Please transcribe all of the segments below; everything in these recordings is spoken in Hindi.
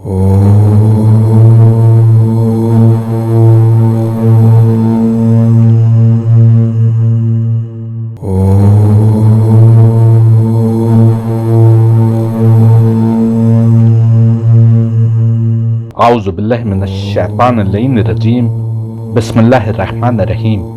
औज़ुबिल्लाहिमिनश्शैतानिर्रजीम बिस्मिल्लाहिर्रहमानिर्रहीम।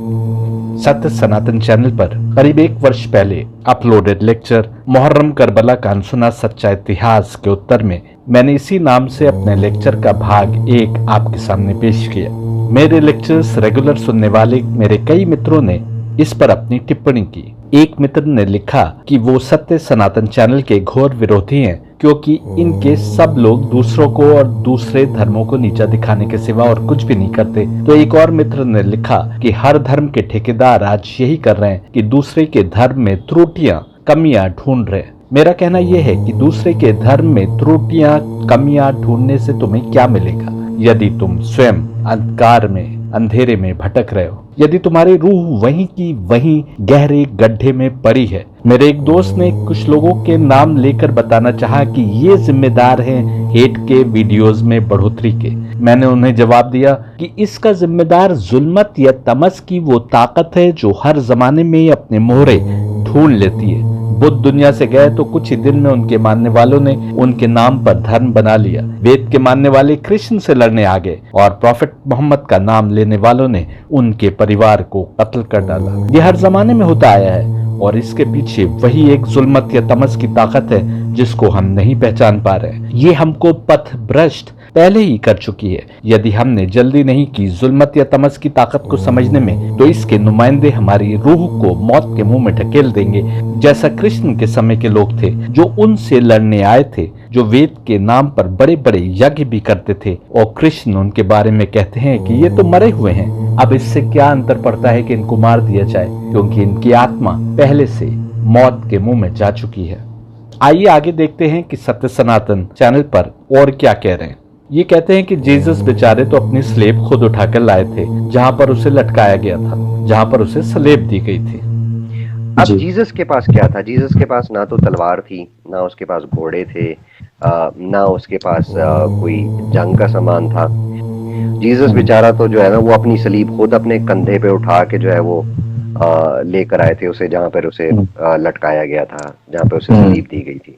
सत्य सनातन चैनल पर करीब 1 वर्ष पहले अपलोडेड लेक्चर मुहर्रम करबला का अनसुना सच्चा इतिहास के उत्तर में मैंने इसी नाम से अपने लेक्चर का भाग 1 आपके सामने पेश किया। मेरे लेक्चर्स रेगुलर सुनने वाले मेरे कई मित्रों ने इस पर अपनी टिप्पणी की। एक मित्र ने लिखा कि वो सत्य सनातन चैनल के घोर विरोधी हैं क्योंकि इनके सब लोग दूसरों को और दूसरे धर्मों को नीचा दिखाने के सिवा और कुछ भी नहीं करते। तो एक और मित्र ने लिखा कि हर धर्म के ठेकेदार आज यही कर रहे हैं कि दूसरे के धर्म में त्रुटियां कमियां ढूंढ रहे हैं। मेरा कहना यह है कि दूसरे के धर्म में त्रुटियां कमियां ढूंढने से तुम्हें क्या मिलेगा यदि तुम स्वयं अंधकार में अंधेरे में भटक रहे हो, यदि तुम्हारी रूह वहीं की वहीं गहरे गड्ढे में पड़ी है। मेरे एक दोस्त ने कुछ लोगों के नाम लेकर बताना चाहा कि ये जिम्मेदार हैं हेट के वीडियोस में बढ़ोतरी के। मैंने उन्हें जवाब दिया कि इसका जिम्मेदार जुल्मत या तमस की वो ताकत है जो हर जमाने में अपने मोहरे ढूंढ लेती है। बुद्ध दुनिया से गए तो कुछ ही दिन में उनके मानने वालों ने उनके नाम पर धर्म बना लिया। वेद के मानने वाले कृष्ण से लड़ने आ गए और प्रॉफेट मोहम्मद का नाम लेने वालों ने उनके परिवार को कत्ल कर डाला। यह हर जमाने में होता आया है और इसके पीछे वही एक जुल्मत या तमस की ताकत है जिसको हम नहीं पहचान पा रहे। ये हमको पथ भ्रष्ट पहले ही कर चुकी है। यदि हमने जल्दी नहीं की जुल्मत या तमस की ताकत को समझने में तो इसके नुमाइंदे हमारी रूह को मौत के मुंह में ढकेल देंगे, जैसा कृष्ण के समय के लोग थे जो उनसे लड़ने आए थे, जो वेद के नाम पर बड़े बड़े यज्ञ भी करते थे और कृष्ण उनके बारे में कहते हैं कि ये तो मरे हुए हैं। अब इससे क्या अंतर पड़ता है कि इनको मार दिया जाए क्योंकि इनकी आत्मा पहले से मौत के मुंह में जा चुकी है। आइए आगे देखते हैं कि सत्य सनातन चैनल पर और क्या कह रहे हैं। ये कहते हैं कि जीसस बेचारे तो अपनी स्लेब खुद उठाकर लाए थे जहां पर उसे लटकाया गया था, जहां पर उसे स्लेब दी गई थी। अब जीसस के पास क्या था? जीसस के पास ना तो तलवार थी, ना उसके पास घोड़े थे, ना उसके पास कोई जंग का सामान था। जीसस बेचारा तो जो है ना वो अपनी सलीब खुद अपने कंधे पे उठा के जो है वो लेकर आए थे उसे, जहां पर उसे लटकाया गया था, जहां पे उसे सलीब दी गई थी।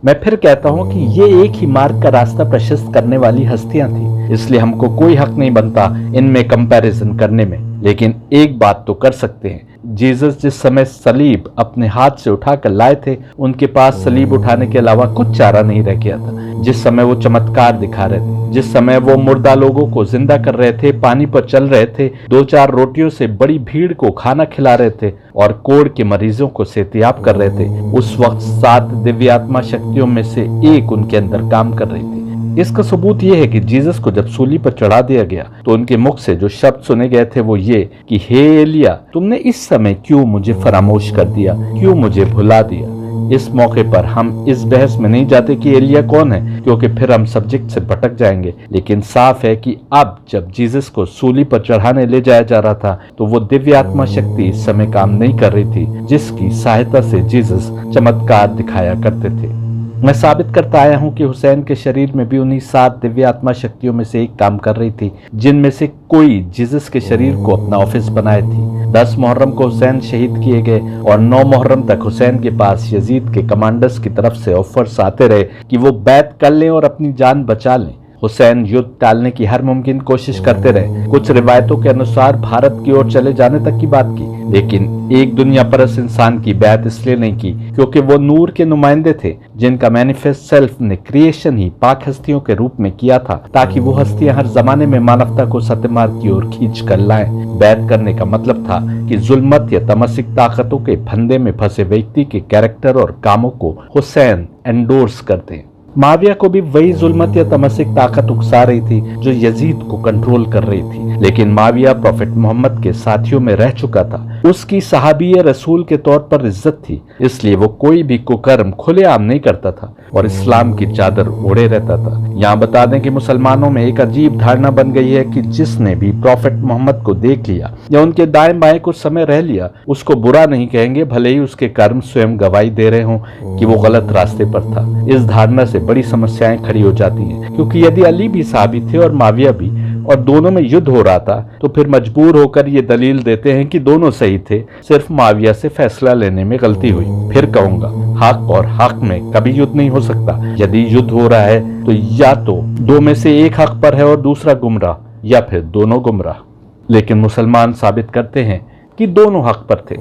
मैं फिर कहता हूं कि ये एक ही मार्ग का रास्ता प्रशस्त करने वाली हस्तियां थी, इसलिए हमको कोई हक नहीं बनता इनमें कंपैरिजन करने में। लेकिन एक बात तो कर सकते हैं, जीसस जिस समय सलीब अपने हाथ से उठाकर लाए थे उनके पास सलीब उठाने के अलावा कुछ चारा नहीं रह गया था। जिस समय वो चमत्कार दिखा रहे थे, जिस समय वो मुर्दा लोगों को जिंदा कर रहे थे, पानी पर चल रहे थे, 2-4 रोटियों से बड़ी भीड़ को खाना खिला रहे थे और कोढ़ के मरीजों को सेहतियाब कर रहे थे, उस वक्त 7 दिव्यात्मा शक्तियों में से एक उनके अंदर काम कर रही थी। इसका सबूत यह है कि जीसस को जब सूली पर चढ़ा दिया गया तो उनके मुख से जो शब्द सुने गए थे वो ये कि हे एलिया, तुमने इस समय क्यों मुझे फरामोश कर दिया, क्यों मुझे भुला दिया। इस मौके पर हम इस बहस में नहीं जाते कि एलिया कौन है क्योंकि फिर हम सब्जेक्ट से भटक जाएंगे। लेकिन साफ है कि अब जब जीसस को सूली पर चढ़ाने ले जाया जा रहा था तो वो दिव्य आत्मा शक्ति इस समय काम नहीं कर रही थी जिसकी सहायता से जीसस चमत्कार दिखाया करते थे। मैं साबित करता आया हूं कि हुसैन के शरीर में भी उन्हीं 7 दिव्य आत्मा शक्तियों में से एक काम कर रही थी, जिनमें से कोई जीसस के शरीर को अपना ऑफिस बनाए थी। 10 मुहर्रम को हुसैन शहीद किए गए और 9 मुहर्रम तक हुसैन के पास यजीद के कमांडर्स की तरफ से ऑफर्स आते रहे कि वो बैत कर लें और अपनी जान बचा लें। हुसैन युद्ध टालने की हर मुमकिन कोशिश करते रहे। कुछ रिवायतों के अनुसार भारत की ओर चले जाने तक की बात की, लेकिन एक दुनिया परस्त इंसान की बैत इसलिए नहीं की क्योंकि वो नूर के नुमाइंदे थे जिनका मैनिफेस्ट सेल्फ ने क्रिएशन ही पाक हस्तियों के रूप में किया था ताकि वो हस्तियां हर जमाने में मानवता को सत्य मार्ग की ओर खींच कर लाएं। बैत करने का मतलब था कि जुल्मत या तमसिक ताकतों के फंदे में फंसे व्यक्ति के कैरेक्टर और कामों को हुसैन एंडोर्स करते। माविया को भी वही जुल्मत या तमसिक ताकत उकसा रही थी जो यजीद को कंट्रोल कर रही थी, लेकिन माविया प्रॉफेट मोहम्मद के साथियों में रह चुका था। उसकी सहाबी रसूल के तौर पर इज्जत थी, इसलिए वो कोई भी कुकर्म खुलेआम नहीं करता था और इस्लाम की चादर ओढ़े रहता था। यहाँ बता दें कि मुसलमानों में एक अजीब धारणा बन गई है कि जिसने भी प्रॉफेट मोहम्मद को देख लिया या उनके दाएं बाएं कुछ समय रह लिया उसको बुरा नहीं कहेंगे, भले ही उसके कर्म स्वयं गवाही दे रहे हों कि वो गलत रास्ते पर था। इस धारणा से बड़ी समस्याएं खड़ी हो जाती हैं, क्योंकि यदि अली भी सहाबी थे और माविया भी, और दोनों में युद्ध हो रहा था, तो फिर मजबूर होकर ये दलील देते हैं कि दोनों सही थे, सिर्फ माविया से फैसला लेने में गलती हुई। फिर कहूंगा, हक और हक में कभी युद्ध नहीं हो सकता। यदि युद्ध हो रहा है तो या तो दो में से एक हक पर है और दूसरा गुमराह, या फिर दोनों गुमराह। लेकिन मुसलमान साबित करते हैं कि दोनों हक पर थे।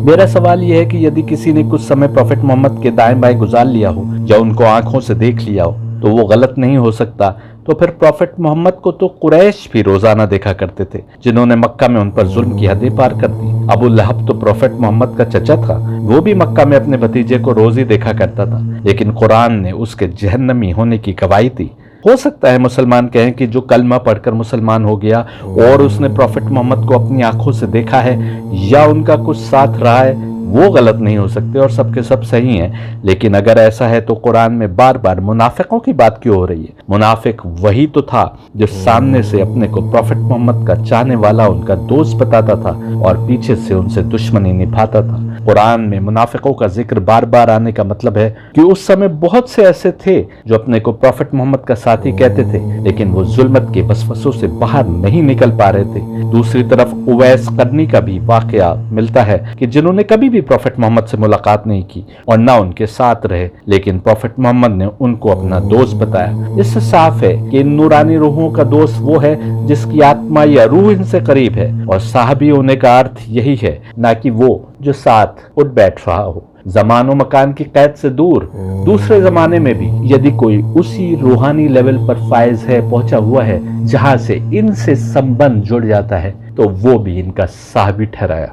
मेरा सवाल यह है कि यदि किसी ने कुछ समय प्रॉफेट मोहम्मद के दाएं बाएं गुजार लिया हो या उनको आंखों से देख लिया हो तो वो गलत नहीं हो सकता। तो फिर प्रॉफेट मोहम्मद को तो कुरैश भी रोजाना देखा करते थे, जिन्होंने मक्का में उन पर जुल्म की हदें पार कर दी। अबू लहब तो प्रॉफेट मोहम्मद का चचा था, वो भी मक्का में अपने भतीजे को रोज ही देखा करता था, लेकिन कुरान ने उसके जहन्नमी होने की गवाही दी। हो सकता है मुसलमान कहें कि जो कलमा पढ़कर मुसलमान हो गया और उसने प्रॉफेट मोहम्मद को अपनी आंखों से देखा है या उनका कुछ साथ रहा है, वो गलत नहीं हो सकते और सबके सब सही हैं। लेकिन अगर ऐसा है तो कुरान में बार बार मुनाफिकों की बात क्यों हो रही है? मुनाफिक वही तो था जो सामने से अपने को प्रॉफेट मोहम्मद का चाहने वाला, उनका दोस्त बताता था और पीछे से उनसे दुश्मनी निभाता था। कुरान में मुनाफिकों का जिक्र बार बार आने का मतलब है कि उस समय बहुत से ऐसे थे जो अपने को प्रॉफेट मोहम्मद का साथी कहते थे, लेकिन वो जुल्मत के वसवसों से बाहर नहीं निकल पा रहे थे। दूसरी तरफ उवैस करनी का भी वाकया मिलता है कि जिन्होंने कभी भी प्रॉफेट मोहम्मद से मुलाकात नहीं की और ना उनके साथ रहे, लेकिन प्रॉफेट मोहम्मद ने उनको अपना दोस्त बताया। इससे साफ है कि इन नूरानी रूहों का दोस्त वो है जिसकी आत्मा या रूह इनसे करीब है, और साहबी होने का अर्थ यही है, ना कि वो जो साथ उठ बैठ रहा हो। जमानो मकान की कैद से दूर दूसरे जमाने में भी यदि कोई उसी रूहानी लेवल पर फायज है, पहुंचा हुआ है, जहां से इनसे संबंध जुड़ जाता है, तो वो भी इनका साहबी ठहराया।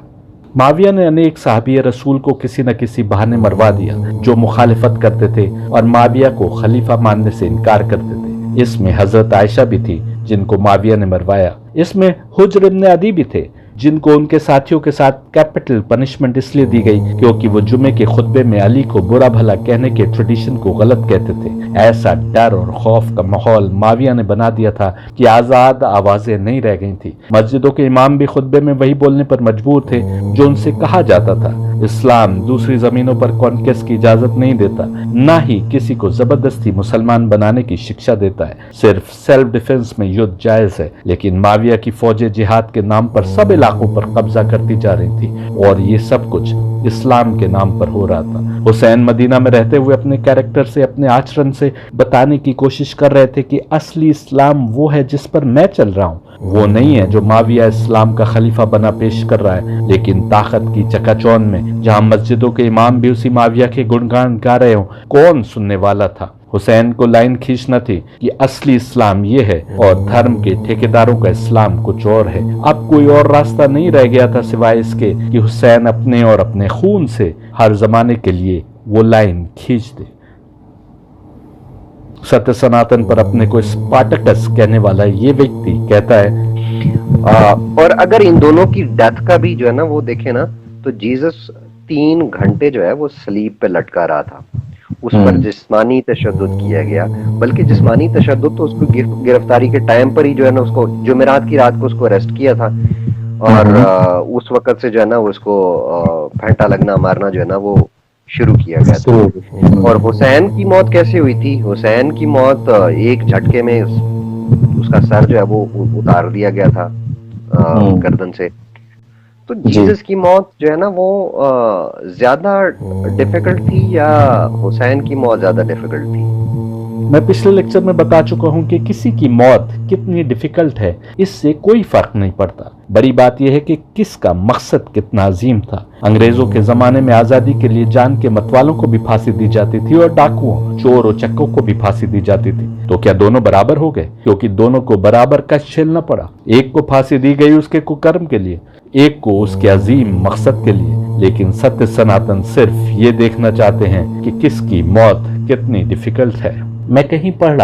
माविया ने अनेक साहबी रसूल को किसी न किसी बहाने मरवा दिया जो मुखालिफत करते थे और माविया को खलीफा मानने से इनकार करते थे। इसमें हजरत आयशा भी थी जिनको माविया ने मरवाया। इसमें हुज्र इब्न अदी भी थे जिनको उनके साथियों के साथ कैपिटल पनिशमेंट इसलिए दी गई क्योंकि वो जुमे के खुतबे में अली को बुरा भला कहने के ट्रेडिशन को गलत कहते थे। ऐसा डर और खौफ का माहौल माविया ने बना दिया था कि आजाद आवाजें नहीं रह गई थी। मस्जिदों के इमाम भी खुतबे में वही बोलने पर मजबूर थे जो उनसे कहा जाता था। इस्लाम दूसरी जमीनों पर कॉन्क्वेस्ट की इजाजत नहीं देता, ना ही किसी को जबरदस्ती मुसलमान बनाने की शिक्षा देता है। सिर्फ सेल्फ डिफेंस में युद्ध जायज है, लेकिन माविया की फौजें जिहाद के नाम पर सब इलाकों पर कब्जा करती जा रही थी और ये सब कुछ इस्लाम के नाम पर हो रहा था। हुसैन मदीना में रहते हुए अपने कैरेक्टर से, अपने आचरण से बताने की कोशिश कर रहे थे कि असली इस्लाम वो है जिस पर मैं चल रहा हूँ, वो नहीं है जो माविया इस्लाम का खलीफा बना पेश कर रहा है। लेकिन ताकत की चकाचौंध में जहां मस्जिदों के इमाम भी उसी माविया के गुणगान गा रहे हो, कौन सुनने वाला था? हुसैन को लाइन खींचना थी कि असली इस्लाम ये है और धर्म के ठेकेदारों का इस्लाम कुछ और है। अब कोई और रास्ता नहीं रह गया था सिवाय इसके कि हुसैन अपने और अपने खून से हर जमाने के लिए वो लाइन खींच दे। सत्य सनातन पर अपने को स्पार्टकस कहने वाला ये व्यक्ति कहता है और अगर इन दोनों की डेथ का भी जो है ना वो देखे ना, तो जीसस 3 घंटे जो है वो सलीब पे लटका रहा था। उस पर जिस्मानी तशद्दुद किया गया, बल्कि जिस्मानी तशद्दुद तो उसको गिरफ्तारी के टाइम पर ही जो है ना, उसको जुमेरात की रात को उसको अरेस्ट किया था और उस वक्त से जो है ना उसको फेंटा लगना मारना जो है ना वो शुरू किया गया था। और हुसैन की मौत कैसे हुई थी? हुसैन की मौत एक झटके में उसका सर जो है वो उतार दिया गया था गर्दन से। तो जीसस की मौत जो है ना वो ज्यादा डिफिकल्ट थी या हुसैन की मौत ज्यादा डिफिकल्ट थी? मैं पिछले लेक्चर में बता चुका हूं कि किसी की मौत कितनी डिफिकल्ट है इससे कोई फर्क नहीं पड़ता। बड़ी बात यह है कि किसका मकसद कितना अजीम था। अंग्रेजों के जमाने में आजादी के लिए जान के मतवालों को भी फांसी दी जाती थी और डाकुओं, चोर और चक्कों को भी फांसी दी जाती थी। तो क्या दोनों बराबर हो गए? क्योंकि दोनों को बराबर कष्ट झेलना पड़ा। एक को फांसी दी गई उसके कुकर्म के लिए, एक को उसके अजीम मकसद के लिए। लेकिन सत्य सनातन सिर्फ ये देखना चाहते हैं कि किसकी मौत कितनी डिफिकल्ट है। मैं कहीं पढ़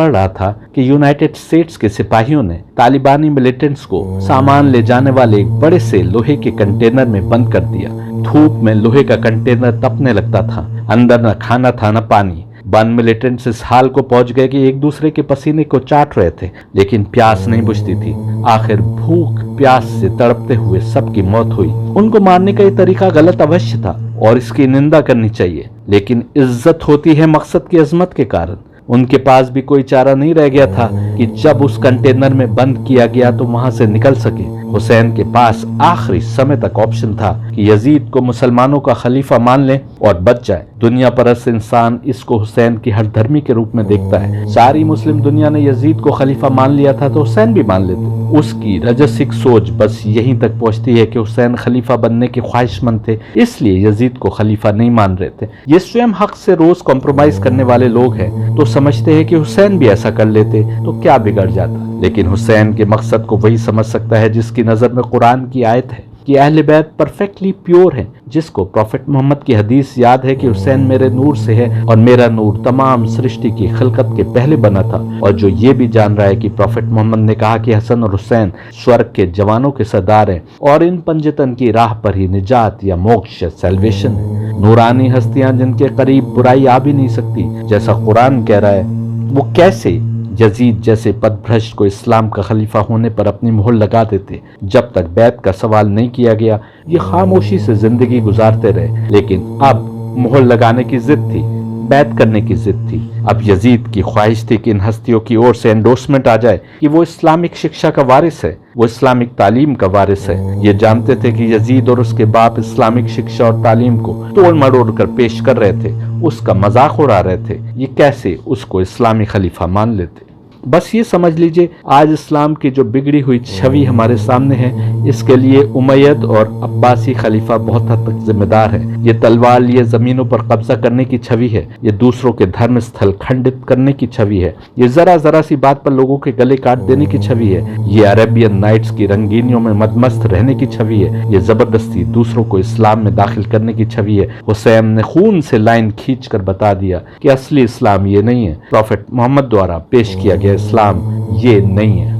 रहा था कि यूनाइटेड स्टेट्स के सिपाहियों ने तालिबानी मिलिटेंट्स को सामान ले जाने वाले एक बड़े से लोहे के कंटेनर में बंद कर दिया। धूप में लोहे का कंटेनर तपने लगता था, अंदर न खाना था न पानी। बंद मिलिटेंट्स इस हाल को पहुंच गए कि एक दूसरे के पसीने को चाट रहे थे, लेकिन प्यास नहीं बुझती थी। आखिर भूख प्यास से तड़पते हुए सबकी मौत हुई। उनको मारने का ये तरीका गलत अवश्य था, और इसकी निंदा करनी चाहिए, लेकिन इज्जत होती है मकसद की अजमत के कारण। उनके पास भी कोई चारा नहीं रह गया था कि जब उस कंटेनर में बंद किया गया तो वहां से निकल सके। हुसैन के पास आखिरी समय तक ऑप्शन था कि यजीद को मुसलमानों का खलीफा मान ले और बच जाए। दुनिया परस्त इंसान इसको हुसैन की हरधर्मी के रूप में देखता है। सारी मुस्लिम दुनिया ने यजीद को खलीफा मान लिया था तो हुसैन भी मान लेते। उसकी रजसिक सोच बस यहीं तक पहुंचती है कि हुसैन खलीफा बनने के ख्वाहिशमंद थे, इसलिए यजीद को खलीफा नहीं मान रहे थे। ये स्वयं हक से रोज कॉम्प्रोमाइज करने वाले लोग हैं तो समझते हैं कि हुसैन भी ऐसा कर लेते तो क्या बिगड़ जाता। लेकिन हुसैन के मकसद को वही समझ सकता है जिसकी नजर में कुरान की आयत है कि अहले बैत परफेक्टली प्योर है, जिसको प्रॉफेट मोहम्मद की हदीस याद है कि हुसैन मेरे नूर से है और मेरा नूर तमाम सृष्टि की खिलकत के पहले बना था। और जो ये भी जान रहा है कि प्रॉफेट मोहम्मद ने कहा कि हसन और हुसैन स्वर्ग के जवानों के सरदार हैं और इन पंजतन की राह पर ही निजात या मोक्ष सैल्वेशन है। नूरानी हस्तियां जिनके करीब बुराई आ भी नहीं सकती, जैसा कुरान कह रहा है, वो कैसे यजीद जैसे पदभ्रष्ट को इस्लाम का खलीफा होने पर अपनी मोहर लगा देते। जब तक बैत का सवाल नहीं किया गया ये खामोशी से जिंदगी गुजारते रहे, लेकिन अब मोहर लगाने की जिद थी, बैत करने की जिद थी। अब यजीद की ख्वाहिश थी कि इन हस्तियों की ओर से एंडोर्समेंट आ जाए कि वो इस्लामिक शिक्षा का वारिस है, वो इस्लामिक तालीम का वारिस है। ये जानते थे कि यजीद और उसके बाप इस्लामिक शिक्षा और तालीम को तोड़ मरोड़ कर पेश कर रहे थे, उसका मजाक उड़ा रहे थे। ये कैसे उसको इस्लामी खलीफा मान लेते। बस ये समझ लीजिए आज इस्लाम की जो बिगड़ी हुई छवि हमारे सामने है, इसके लिए उमैयद और अब्बासी खलीफा बहुत हद तक जिम्मेदार है। ये तलवार लिए जमीनों पर कब्जा करने की छवि है, ये दूसरों के धर्म स्थल खंडित करने की छवि है, ये जरा जरा सी बात पर लोगों के गले काट देने की छवि है, ये अरेबियन नाइट्स की रंगीनियों में मदमस्त रहने की छवि है, ये जबरदस्ती दूसरों को इस्लाम में दाखिल करने की छवि है। हुसैन ने खून से लाइन खींच कर बता दिया कि असली इस्लाम ये नहीं है, प्रॉफेट मोहम्मद द्वारा पेश किया गया इस्लाम ये नहीं है।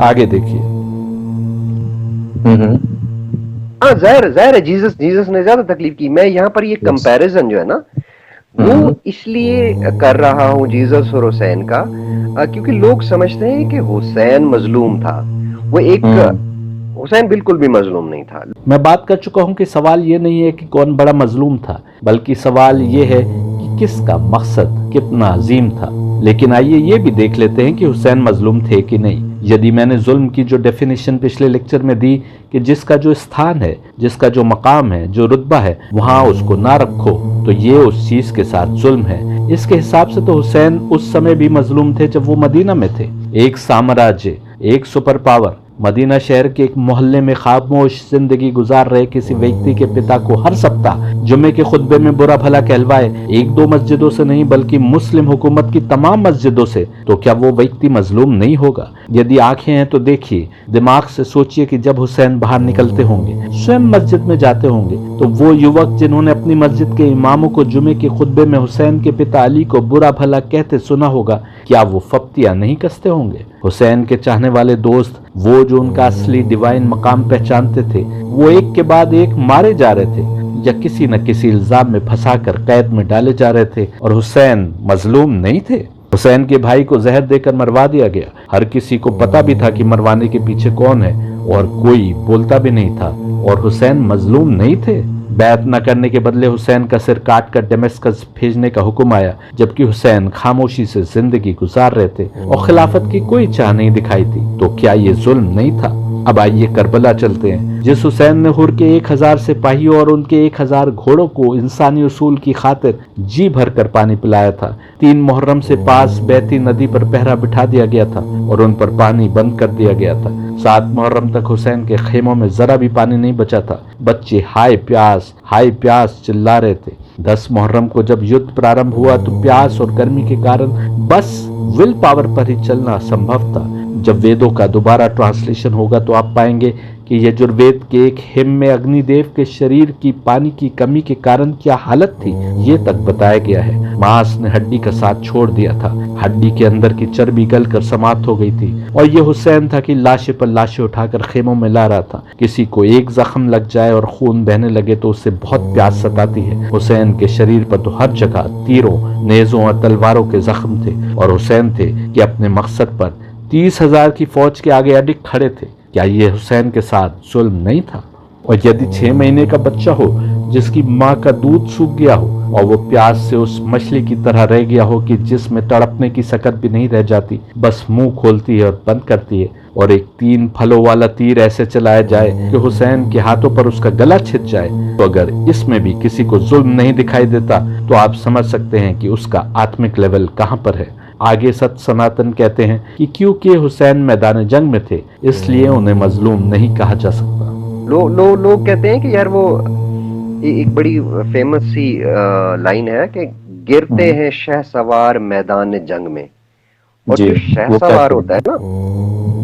आगे देखिए। हाँ, जाहिर है जीसस ने ज्यादा तकलीफ की। मैं यहाँ पर ये कंपैरिजन जो है ना वो इसलिए कर रहा हूँ जीसस और हुसैन का, क्योंकि लोग समझते हैं कि हुसैन मजलूम था। वो एक हुसैन बिल्कुल भी मजलूम नहीं था। मैं बात कर चुका हूँ कि सवाल ये नहीं है कि कौन बड़ा मजलूम था, बल्कि सवाल ये है कि किसका मकसद कितना अजीम था। लेकिन आइए ये भी देख लेते हैं कि हुसैन मजलूम थे कि नहीं। यदि मैंने जुल्म की जो डेफिनेशन पिछले लेक्चर में दी कि जिसका जो स्थान है, जिसका जो मकाम है, जो रुतबा है, वहां उसको ना रखो, तो ये उस चीज के साथ जुल्म है। इसके हिसाब से तो हुसैन उस समय भी मजलूम थे जब वो मदीना में थे। एक साम्राज्य, एक सुपर पावर मदीना शहर के एक मोहल्ले में खामोश जिंदगी गुजार रहे किसी व्यक्ति के पिता को हर सप्ताह जुम्मे के खुतबे में बुरा भला कहलवाए, एक दो मस्जिदों से नहीं बल्कि मुस्लिम हुकूमत की तमाम मस्जिदों से, तो क्या वो व्यक्ति मजलूम नहीं होगा? यदि आंखें हैं तो देखिए, दिमाग से सोचिए कि जब हुसैन बाहर निकलते होंगे, स्वयं मस्जिद में जाते होंगे, तो वो युवक जिन्होंने अपनी मस्जिद के इमामों को जुम्मे के खुतबे में हुसैन के पिता अली को बुरा भला कहते सुना होगा, क्या वो फप्तियां नहीं कसते होंगे? हुसैन के चाहने वाले दोस्त, वो जो उनका असली डिवाइन मकाम पहचानते थे, वो एक के बाद एक मारे जा रहे थे या किसी न किसी इल्जाम में फंसाकर कैद में डाले जा रहे थे, और हुसैन मजलूम नहीं थे। हुसैन के भाई को जहर देकर मरवा दिया गया। हर किसी को पता भी था कि मरवाने के पीछे कौन है, और कोई बोलता भी नहीं था, और हुसैन मजलूम नहीं थे। बैत न करने के बदले हुसैन का सिर काट कर दमिश्क भेजने का हुक्म आया, जबकि हुसैन खामोशी से जिंदगी गुजार रहे थे और खिलाफत की कोई चाह नहीं दिखाई थी। तो क्या ये जुल्म नहीं था? अब आइए करबला चलते हैं। जिस हुसैन ने हुर के 1000 सिपाहियों और उनके 1000 घोड़ों को इंसानी उसूल की खातिर जी भर कर पानी पिलाया था। 3 मुहर्रम से पास बहती नदी पर पहरा बिठा दिया गया था और उन पर पानी बंद कर दिया गया था। 7 मुहर्रम तक हुसैन के खेमों में जरा भी पानी नहीं बचा था। बच्चे हाय प्यास चिल्ला रहे थे। 10 मुहर्रम को जब युद्ध प्रारंभ हुआ तो प्यास और गर्मी के कारण बस विल पावर पर ही चलना संभव था। जब वेदों का दोबारा ट्रांसलेशन होगा तो आप पाएंगे कि यजुर्वेद के एक हिम में अग्निदेव के शरीर की पानी की कमी के कारण क्या हालत थी, ये तक बताया गया है। मांस ने हड्डी का साथ छोड़ दिया था, हड्डी के अंदर की चर्बी गल कर समाप्त हो गई थी, और ये हुसैन था कि लाशें पर लाशें उठाकर खेमों में ला रहा था। किसी को एक जख्म लग जाए और खून बहने लगे तो उससे बहुत प्यास सताती है। हुसैन के शरीर पर तो हर जगह तीरों, नेजों और तलवारों के जख्म थे, और हुसैन थे कि अपने मकसद पर 30,000 की फौज के आगे अडिग खड़े थे। क्या ये हुसैन के साथ जुल्म नहीं था? और यदि 6 महीने का बच्चा हो जिसकी माँ का दूध सूख गया हो और वो प्यास से उस मछली की तरह रह गया हो कि जिसमें तड़पने की सकत भी नहीं रह जाती, बस मुंह खोलती है और बंद करती है, और एक 3 फलों वाला तीर ऐसे चलाया जाए कि हुसैन के हाथों पर उसका गला छिद जाए, तो अगर इसमें भी किसी को जुल्म नहीं दिखाई देता तो आप समझ सकते हैं कि उसका आत्मिक लेवल कहां पर है। आगे सत सनातन कहते हैं कि क्योंकि हुसैन मैदान जंग में थे इसलिए उन्हें मजलूम नहीं कहा जा सकता। लोग कहते हैं कि यार वो एक बड़ी फेमस सी लाइन है कि गिरते हैं शहसवार मैदान जंग में, और जो शहसवार होता है ना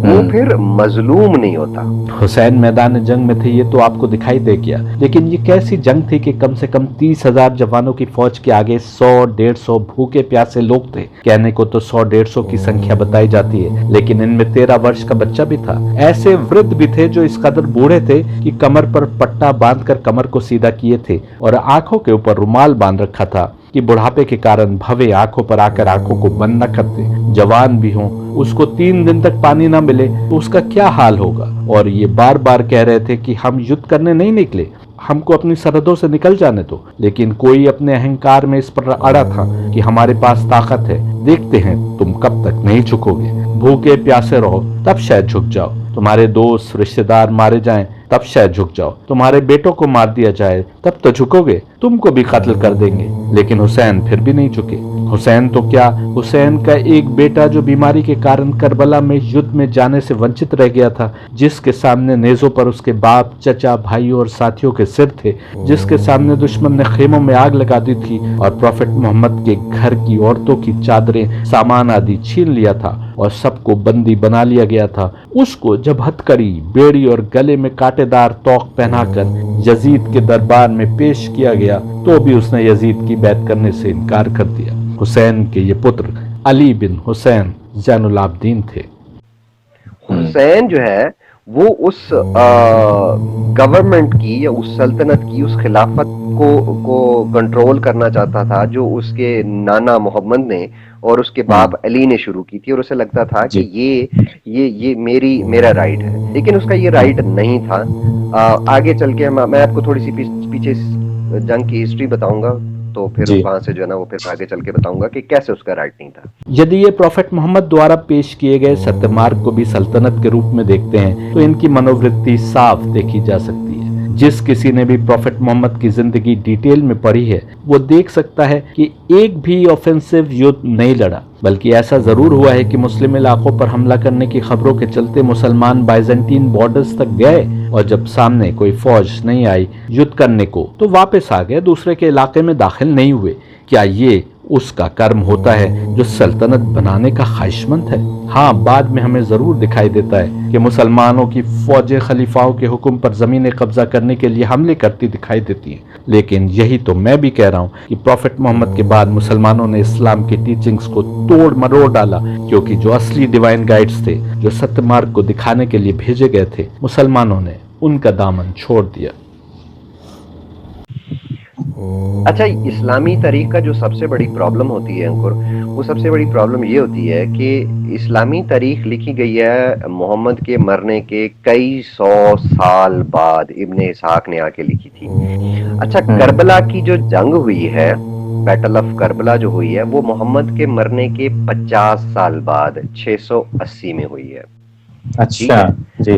वो फिर मजलूम नहीं होता। हुसैन मैदान जंग में थे ये तो आपको दिखाई दे गया, लेकिन ये कैसी जंग थी कि कम से कम 30,000 जवानों की फौज के आगे 100-150 भूखे प्यासे लोग थे। कहने को तो 100-150 की संख्या बताई जाती है, लेकिन इनमें 13 वर्ष का बच्चा भी था। ऐसे वृद्ध भी थे जो इस कदर बूढ़े थे कि कमर पर पट्टा बांधकर कमर को सीधा किए थे और आंखों के ऊपर रुमाल बांध रखा था कि बुढ़ापे के कारण भवे आंखों पर आकर आंखों को बंद न करते। जवान भी हो, उसको 3 दिन तक पानी ना मिले तो उसका क्या हाल होगा। और ये बार बार कह रहे थे कि हम युद्ध करने नहीं निकले, हमको अपनी सरहदों से निकल जाने दो, लेकिन कोई अपने अहंकार में इस पर अड़ा था कि हमारे पास ताकत है, देखते हैं तुम कब तक नहीं झुकोगे। भूखे प्यासे रहो तब शायद झुक जाओ, तुम्हारे दोस्त रिश्तेदार मारे जाएं तब शायद झुक जाओ, तुम्हारे बेटों को मार दिया जाए तब तो झुकोगे, तुमको भी कत्ल कर देंगे। लेकिन हुसैन फिर भी नहीं झुके। हुसैन तो क्या, हुसैन का एक बेटा जो बीमारी के कारण करबला में युद्ध में जाने से वंचित रह गया था, जिसके सामने नेजों पर उसके बाप, चचा, भाइयों और साथियों के सिर थे, जिसके सामने दुश्मन ने खेमों में आग लगा दी थी और प्रॉफेट मोहम्मद के घर की औरतों की चादरें, सामान आदि छीन लिया था और सबको बंदी बना लिया गया था, उसको जब हथकड़ी, बेड़ी और गले में कांटेदार तोक पहनाकर यजीद के दरबार में पेश किया गया तो भी उसने यजीद की बैत करने से इनकार कर दिया। हुसैन के ये पुत्र अली बिन हुसैन जैनुल आबदीन थे। हुसैन जो है वो उस गवर्नमेंट की या उस सल्तनत की, उस खिलाफत को कंट्रोल करना चाहता था जो उसके नाना मोहम्मद ने और उसके बाप अली ने शुरू की थी, और उसे लगता था कि ये मेरा राइट है, लेकिन उसका ये राइट नहीं था। आगे चल के मैं आपको थोड़ी सी पीछे जंग की हिस्ट्री बताऊंगा, तो फिर वहां से जो है ना वो फिर आगे चल के बताऊंगा कि कैसे उसका राइट नहीं था। यदि ये प्रॉफेट मोहम्मद द्वारा पेश किए गए सत्यमार्ग को भी सल्तनत के रूप में देखते हैं तो इनकी मनोवृत्ति साफ देखी जा सकती है। जिस किसी ने भी प्रॉफेट मोहम्मद की जिंदगी डिटेल में पढ़ी है वो देख सकता है कि एक भी ऑफेंसिव युद्ध नहीं लड़ा, बल्कि ऐसा जरूर हुआ है कि मुस्लिम इलाकों पर हमला करने की खबरों के चलते मुसलमान बाइजेंटीन बॉर्डर्स तक गए और जब सामने कोई फौज नहीं आई युद्ध करने को तो वापस आ गए, दूसरे के इलाके में दाखिल नहीं हुए। क्या ये उसका कर्म होता है जो सल्तनत बनाने का ख्वाहिशमंद है? हाँ, बाद में हमें जरूर दिखाई देता है कि मुसलमानों की फौजें खलीफाओं के हुक्म पर जमीनें कब्जा करने के लिए हमले करती दिखाई देती हैं, लेकिन यही तो मैं भी कह रहा हूँ कि प्रॉफेट मोहम्मद के बाद मुसलमानों ने इस्लाम की टीचिंग्स को तोड़ मरोड़ डाला, क्योंकि जो असली डिवाइन गाइड्स थे, जो सत्य मार्ग को दिखाने के लिए भेजे गए थे, मुसलमानों ने उनका दामन छोड़ दिया। अच्छा, इस्लामी तारीख का जो सबसे बड़ी प्रॉब्लम होती है अंकुर, वो सबसे बड़ी प्रॉब्लम ये होती है कि इस्लामी तारीख लिखी गई है मोहम्मद के मरने के कई 100 साल बाद, इब्ने इसहाक ने आके लिखी थी। अच्छा, करबला की जो जंग हुई है, बैटल ऑफ करबला जो हुई है, वो मोहम्मद के मरने के 50 साल बाद 680 में हुई है। अच्छा जी।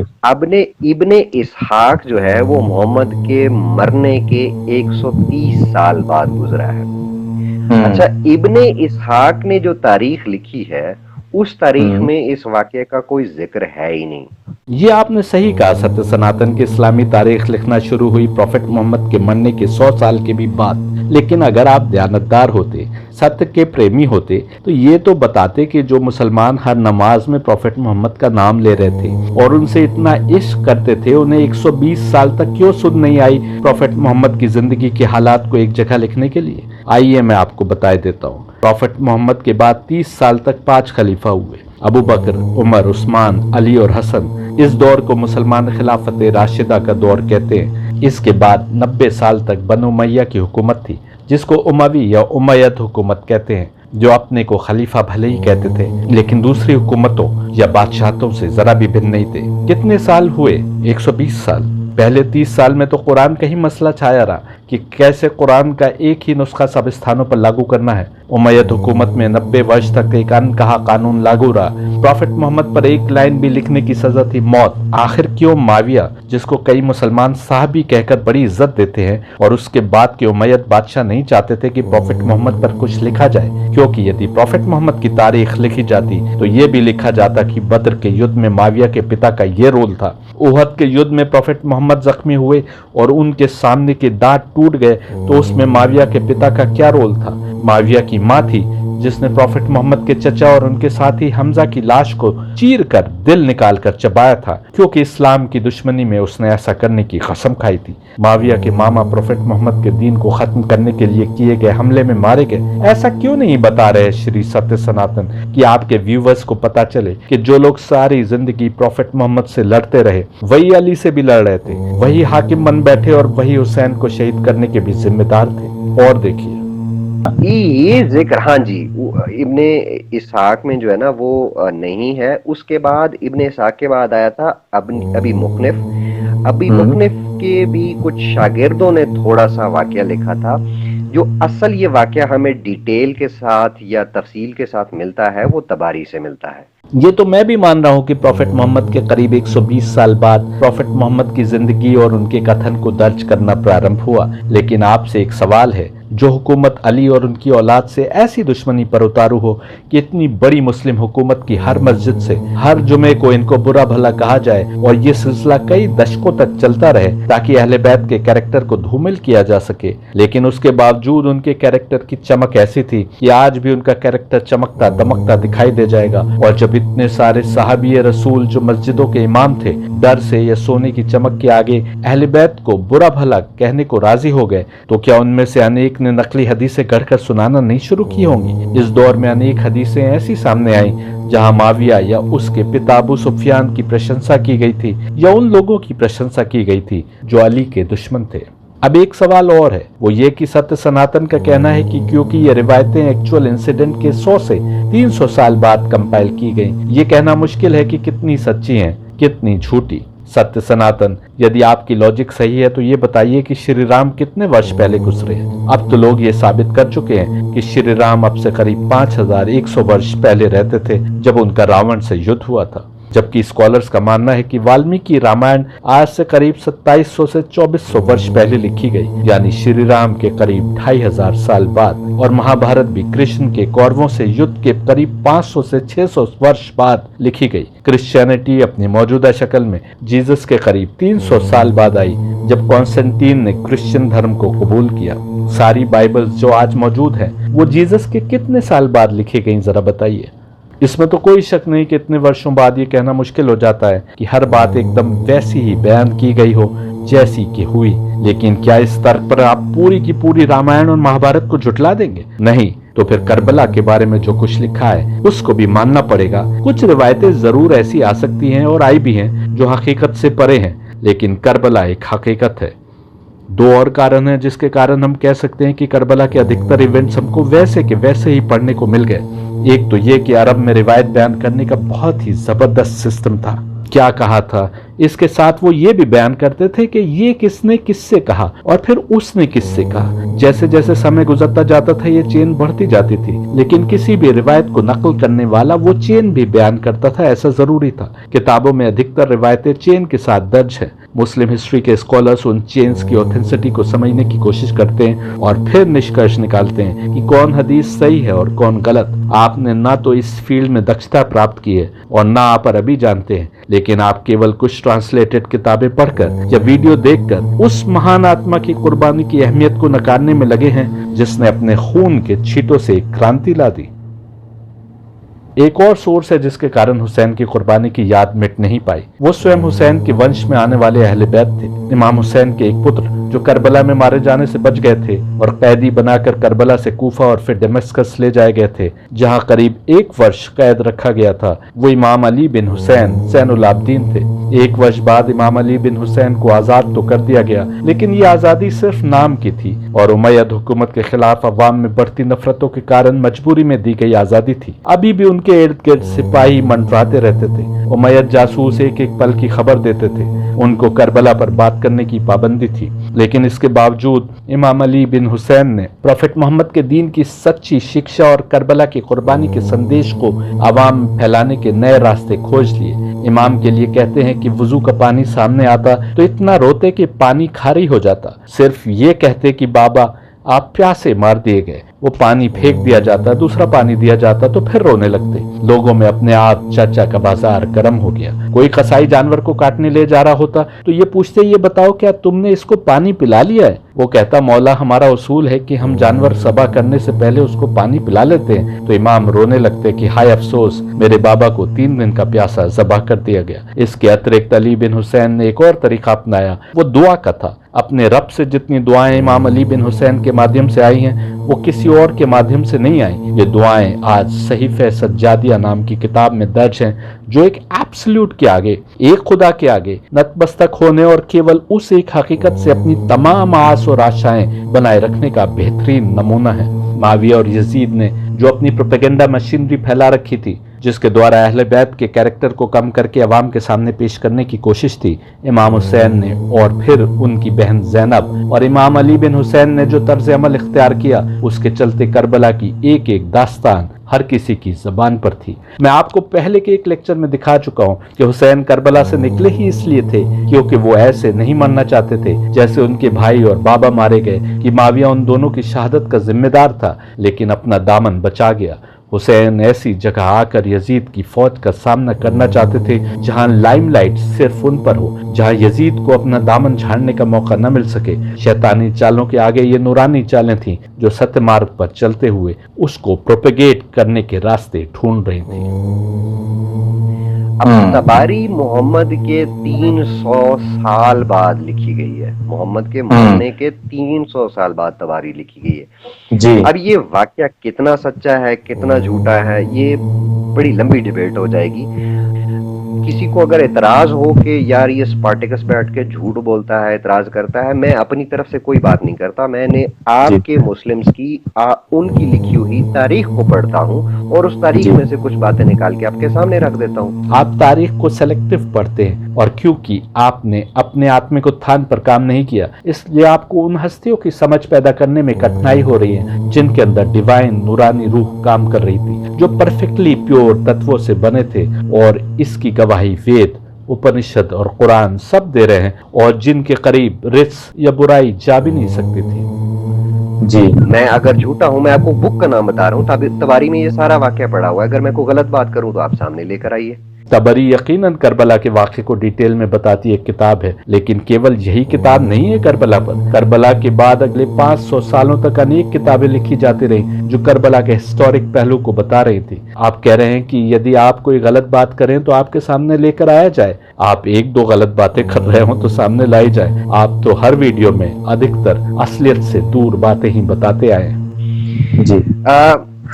इब्ने इसहाक जो है वो मोहम्मद के मरने के 130 साल बाद गुजरा है। अच्छा, इब्ने इसहाक ने जो तारीख लिखी है उस तारीख में इस वाकये का कोई जिक्र है ही नहीं। ये आपने सही कहा। सत्य सनातन की इस्लामी तारीख लिखना शुरू हुई प्रॉफेट मोहम्मद के मरने के 100 साल के भी बाद, लेकिन अगर आप दयानतदार होते, सत्य के प्रेमी होते, तो ये तो बताते कि जो मुसलमान हर नमाज में प्रॉफेट मोहम्मद का नाम ले रहे थे और उनसे इतना इश्क करते थे, उन्हें 120 साल तक क्यों सुध नहीं आई प्रॉफेट मोहम्मद की जिंदगी के हालात को एक जगह लिखने के लिए? आइए मैं आपको बताए देता हूँ। प्रॉफेट मोहम्मद के बाद 30 साल तक 5 खलीफा हुए, अबू बकर, उमर, उस्मान, अली और हसन। इस दौर को मुसलमान खिलाफत राशिदा का दौर कहते हैं। इसके बाद 90 साल तक बनु उमय्या की हुकूमत थी, जिसको उमवी या उमय्यद हुकूमत कहते हैं, जो अपने को खलीफा भले ही कहते थे, लेकिन दूसरी हुकूमतों या बादशाहों से जरा भी भिन्न नहीं थे। कितने साल हुए? 120 साल। पहले 30 साल में तो कुरान का ही मसला छाया रहा कि कैसे कुरान का एक ही नुस्खा सब स्थानों पर लागू करना है। उमैयद हुकूमत में 90 वर्ष तक एक अनकहा कानून लागू रहा। प्रॉफिट मोहम्मद पर एक लाइन भी लिखने की सजा थी मौत। आखिर क्यों माविया, जिसको कई मुसलमान साहबी कहकर बड़ी इज्जत देते हैं, और उसके बाद के उमैयद बादशाह नहीं चाहते थे कि प्रॉफिट मोहम्मद पर कुछ लिखा जाए, क्योंकि यदि प्रॉफिट मोहम्मद की तारीख लिखी जाती तो ये भी लिखा जाता कि बद्र के युद्ध में माविया के पिता का ये रोल था। उहद के युद्ध में प्रॉफिट मोहम्मद जख्मी हुए और उनके सामने के दांत टूट गए, तो उसमें माविया के पिता का क्या रोल था? माविया की माँ थी जिसने प्रॉफिट मोहम्मद के चचा और उनके साथी हमजा की लाश को चीर कर दिल निकाल कर चबाया था, क्योंकि इस्लाम की दुश्मनी में उसने ऐसा करने की कसम खाई थी। माविया के मामा प्रॉफिट मोहम्मद के दीन को खत्म करने के लिए किए गए हमले में मारे गए। ऐसा क्यों नहीं बता रहे श्री सत्य सनातन कि आपके व्यूवर्स को पता चले कि जो लोग सारी जिंदगी प्रॉफिट मोहम्मद से लड़ते रहे वही अली से भी लड़ रहे थे, वही हाकिम बन बैठे और वही हुसैन को शहीद करने के भी जिम्मेदार थे। और देखिए ये जिक्र, हाँ जी, इब्ने इसहाक में जो है ना वो नहीं है। उसके बाद इब्ने इसहाक के बाद आया था अबी मुखनिफ। अबी मुखनिफ के भी कुछ शागिर्दों ने थोड़ा सा वाकया लिखा था। जो असल ये वाकया हमें डिटेल के साथ या तफसील के साथ मिलता है वो तबारी से मिलता है। ये तो मैं भी मान रहा हूँ कि प्रॉफिट मोहम्मद के करीब 120 साल बाद प्रॉफिट मोहम्मद की जिंदगी और उनके कथन को दर्ज करना प्रारंभ हुआ। लेकिन आपसे एक सवाल है, जो हुकूमत अली और उनकी औलाद से ऐसी दुश्मनी पर उतारू हो कि इतनी बड़ी मुस्लिम हुकूमत की हर मस्जिद से हर जुमे को इनको बुरा भला कहा जाए और ये सिलसिला कई दशकों तक चलता रहे ताकि अहले बैत के कैरेक्टर को धूमिल किया जा सके, लेकिन उसके बावजूद उनके कैरेक्टर की चमक ऐसी थी कि आज भी उनका कैरेक्टर चमकता दमकता दिखाई दे जाएगा। और जब इतने सारे साहबी रसूल जो मस्जिदों के इमाम थे डर से या सोने की चमक के आगे अहले बैत को बुरा भला कहने को राजी हो गए, तो क्या उनमें से अनेक ने नकली हदीसें गढ़कर सुनाना नहीं शुरू की होंगी? इस दौर में अनेक हदीसें ऐसी सामने आई जहां माविया या उसके पिता अबू सुफियान की प्रशंसा की गई थी या उन लोगों की प्रशंसा की गई थी जो अली के दुश्मन थे। अब एक सवाल और है, वो ये कि सत्य सनातन का कहना है कि क्योंकि ये रिवायतें एक्चुअल इंसिडेंट के 100 से 300 साल बाद कंपाइल की गई, ये कहना मुश्किल है कि कितनी सच्ची हैं कितनी झूठी। सत्य सनातन, यदि आपकी लॉजिक सही है तो ये बताइए कि श्री राम कितने वर्ष पहले गुजरे हैं? अब तो लोग ये साबित कर चुके हैं कि श्री राम अब से करीब 5100 वर्ष पहले रहते थे जब उनका रावण से युद्ध हुआ था, जबकि स्कॉलर्स का मानना है कि वाल्मीकि रामायण आज से करीब 2700 से 2400 वर्ष पहले लिखी गई, यानी श्री राम के करीब 2500 साल बाद। और महाभारत भी कृष्ण के कौरवों से युद्ध के करीब 500 से 600 वर्ष बाद लिखी गई। क्रिश्चियनिटी अपनी मौजूदा शक्ल में जीसस के करीब 300 साल बाद आई, जब कॉन्स्टेंटीन ने क्रिश्चियन धर्म को कबूल किया। सारी बाइबल्स जो आज मौजूद है वो जीसस के कितने साल बाद लिखी गई, जरा बताइए। इसमें तो कोई शक नहीं कि इतने वर्षों बाद ये कहना मुश्किल हो जाता है कि हर बात एकदम वैसी ही बयान की गई हो जैसी कि हुई। लेकिन क्या इस तर्क पर आप पूरी की पूरी रामायण और महाभारत को झुटला देंगे? नहीं, तो फिर करबला के बारे में जो कुछ लिखा है उसको भी मानना पड़ेगा। कुछ रिवायतें जरूर ऐसी आ सकती हैं और आई भी हैं जो हकीकत से परे हैं, लेकिन करबला एक हकीकत है। दो और कारण हैं जिसके कारण हम कह सकते हैं कि करबला के अधिकतर इवेंट्स हमको वैसे के वैसे ही पढ़ने को मिल गए। एक तो ये कि अरब में रिवायत बयान करने का बहुत ही जबरदस्त सिस्टम था। क्या कहा था, इसके साथ वो ये भी बयान करते थे कि ये किसने किससे कहा और फिर उसने किससे कहा। जैसे जैसे समय गुजरता जाता था ये चेन बढ़ती जाती थी, लेकिन किसी भी रिवायत को नकल करने वाला वो चेन भी बयान करता था, ऐसा जरूरी था। किताबों में अधिकतर रिवायतें चेन के साथ दर्ज है। मुस्लिम हिस्ट्री के स्कॉलर्स उन चेन्स की ऑथेंटिसिटी को समझने की कोशिश करते हैं और फिर निष्कर्ष निकालते हैं कि कौन हदीस सही है और कौन गलत। आपने ना तो इस फील्ड में दक्षता प्राप्त की है और ना आप अरबी जानते हैं, लेकिन आप केवल कुछ ट्रांसलेटेड किताबें पढ़कर या वीडियो देखकर उस महान आत्मा की कुर्बानी की अहमियत को नकारने में लगे हैं जिसने अपने खून के छींटों से एक क्रांति ला दी। एक और सोर्स है जिसके कारण हुसैन की कुर्बानी की याद मिट नहीं पाई। वो स्वयं हुसैन के वंश में आने वाले अहले बैत थे। इमाम हुसैन के एक पुत्र जो करबला में मारे जाने से बच गए थे और कैदी बनाकर करबला से कूफा और फिर दमिश्कस ले जाए गए थे, जहां करीब 1 वर्ष कैद रखा गया था, वो इमाम अली बिन हुसैन ज़ैनुल आबदीन थे। 1 वर्ष बाद इमाम अली बिन हुसैन को आजाद तो कर दिया गया, लेकिन ये आजादी सिर्फ नाम की थी और उमैयद हुकूमत के खिलाफ अवाम में बढ़ती नफरतों के कारण मजबूरी में दी गई आजादी थी। अभी भी उनके उनके इर्द गिर्द सिपाही मंडराते रहते थे। उमैयद जासूस एक एक पल की खबर देते थे। उनको करबला पर बात करने की पाबंदी थी, लेकिन इसके बावजूद इमाम अली बिन हुसैन ने प्रॉफेट मोहम्मद के दीन की सच्ची शिक्षा और करबला की कुर्बानी के संदेश को आवाम में फैलाने के नए रास्ते खोज लिए। इमाम के लिए कहते हैं कि वुजू का पानी सामने आता तो इतना रोते कि पानी खारी हो जाता। सिर्फ ये कहते कि बाबा आप प्यासे मार दिए गए। वो पानी फेंक दिया जाता, दूसरा पानी दिया जाता तो फिर रोने लगते। लोगों में अपने आप चर्चा का बाजार गर्म हो गया। कोई कसाई जानवर को काटने ले जा रहा होता तो ये पूछते, ये बताओ क्या तुमने इसको पानी पिला लिया है? वो कहता, मौला हमारा उसूल है कि हम जानवर ज़बह करने से पहले उसको पानी पिला लेते हैं। तो इमाम रोने लगते कि हाय अफसोस, मेरे बाबा को 3 दिन का प्यासा ज़बह कर दिया गया। इसके अतिरिक्त अली बिन हुसैन ने एक और तरीका अपनाया, वो दुआ का था। अपने रब से जितनी दुआएं इमाम अली बिन हुसैन के माध्यम से आई हैं, वो किसी और के माध्यम से नहीं आई। ये दुआएं आज सहीफे सज्जादिया नाम की किताब में दर्ज हैं, जो एक एब्सोल्यूट के आगे, एक खुदा के आगे नतमस्तक होने और केवल उस एक हकीकत से अपनी तमाम आस और आशाएं बनाए रखने का बेहतरीन नमूना है। माविया और यजीद ने जो अपनी प्रोपेगेंडा मशीनरी फैला रखी थी, जिसके द्वारा अहले बैत के कैरेक्टर को कम करके अवाम के सामने पेश करने की कोशिश थी, इमाम हुसैन ने और फिर उनकी बहन ज़ैनब और इमाम अली बिन हुसैन ने जो तर्ज अमल इख्तियार किया, उसके चलते करबला की एक एक दास्तान हर किसी की जबान पर थी। मैं आपको पहले के एक लेक्चर में दिखा चुका हूँ कि हुसैन करबला से निकले ही इसलिए थे क्योंकि वो ऐसे नहीं मरना चाहते थे जैसे उनके भाई और बाबा मारे गए, कि माविया उन दोनों की शहादत का जिम्मेदार था, लेकिन अपना दामन बचा गया। हुसैन ऐसी जगह आकर यजीद की फौज का सामना करना चाहते थे जहां लाइमलाइट सिर्फ उन पर हो, जहां यजीद को अपना दामन झाड़ने का मौका न मिल सके। शैतानी चालों के आगे ये नूरानी चालें थीं जो सत्य मार्ग पर चलते हुए उसको प्रोपेगेट करने के रास्ते ढूंढ रही थी। अब तबारी मोहम्मद के 300 साल बाद लिखी गई है। मोहम्मद के मरने के 300 साल बाद तबारी लिखी गई है जी। अब ये वाकया कितना सच्चा है, कितना झूठा है, ये बड़ी लंबी डिबेट हो जाएगी। किसी को अगर एतराज हो कि यार ये स्पार्टिकस बैठ के झूठ बोलता है, एतराज करता है, मैं अपनी तरफ से कोई बात नहीं करता। मैंने आपके मुस्लिम्स की उनकी लिखी हुई तारीख को पढ़ता हूँ और उस तारीख में से कुछ बातें निकाल के आपके सामने रख देता हूँ। आप तारीख को सेलेक्टिव पढ़ते हैं और क्योंकि आपने अपने आत्मिक उत्थान पर काम नहीं किया, इसलिए आपको उन हस्तियों की समझ पैदा करने में कठिनाई हो रही है जिनके अंदर डिवाइन नूरानी रूह काम कर रही थी, जो परफेक्टली प्योर तत्वों से बने थे और इसकी गवाही वेद, उपनिषद और कुरान सब दे रहे हैं, और जिनके करीब रिस या बुराई जा भी नहीं सकती थी। जी, मैं अगर झूठा हूं, मैं आपको बुक का नाम बता रहा हूँ, तबारी में ये सारा वाकया पड़ा हुआ है। अगर मैं कोई गलत बात करूं तो आप सामने लेकर आइए। तबरी यकीनन करबला के वाक़े को डिटेल में बताती एक किताब है, लेकिन केवल यही किताब नहीं है करबला पर। करबला के बाद अगले 500 सालों तक अनेक किताबें लिखी जाती रही जो करबला के हिस्टोरिक पहलू को बता रही थी। आप कह रहे हैं कि यदि आप कोई गलत बात करें तो आपके सामने लेकर आया जाए। आप 1-2 गलत बातें कर रहे हो तो सामने लाई जाए। आप तो हर वीडियो में अधिकतर असलियत से दूर बातें ही बताते आए हैं। जी।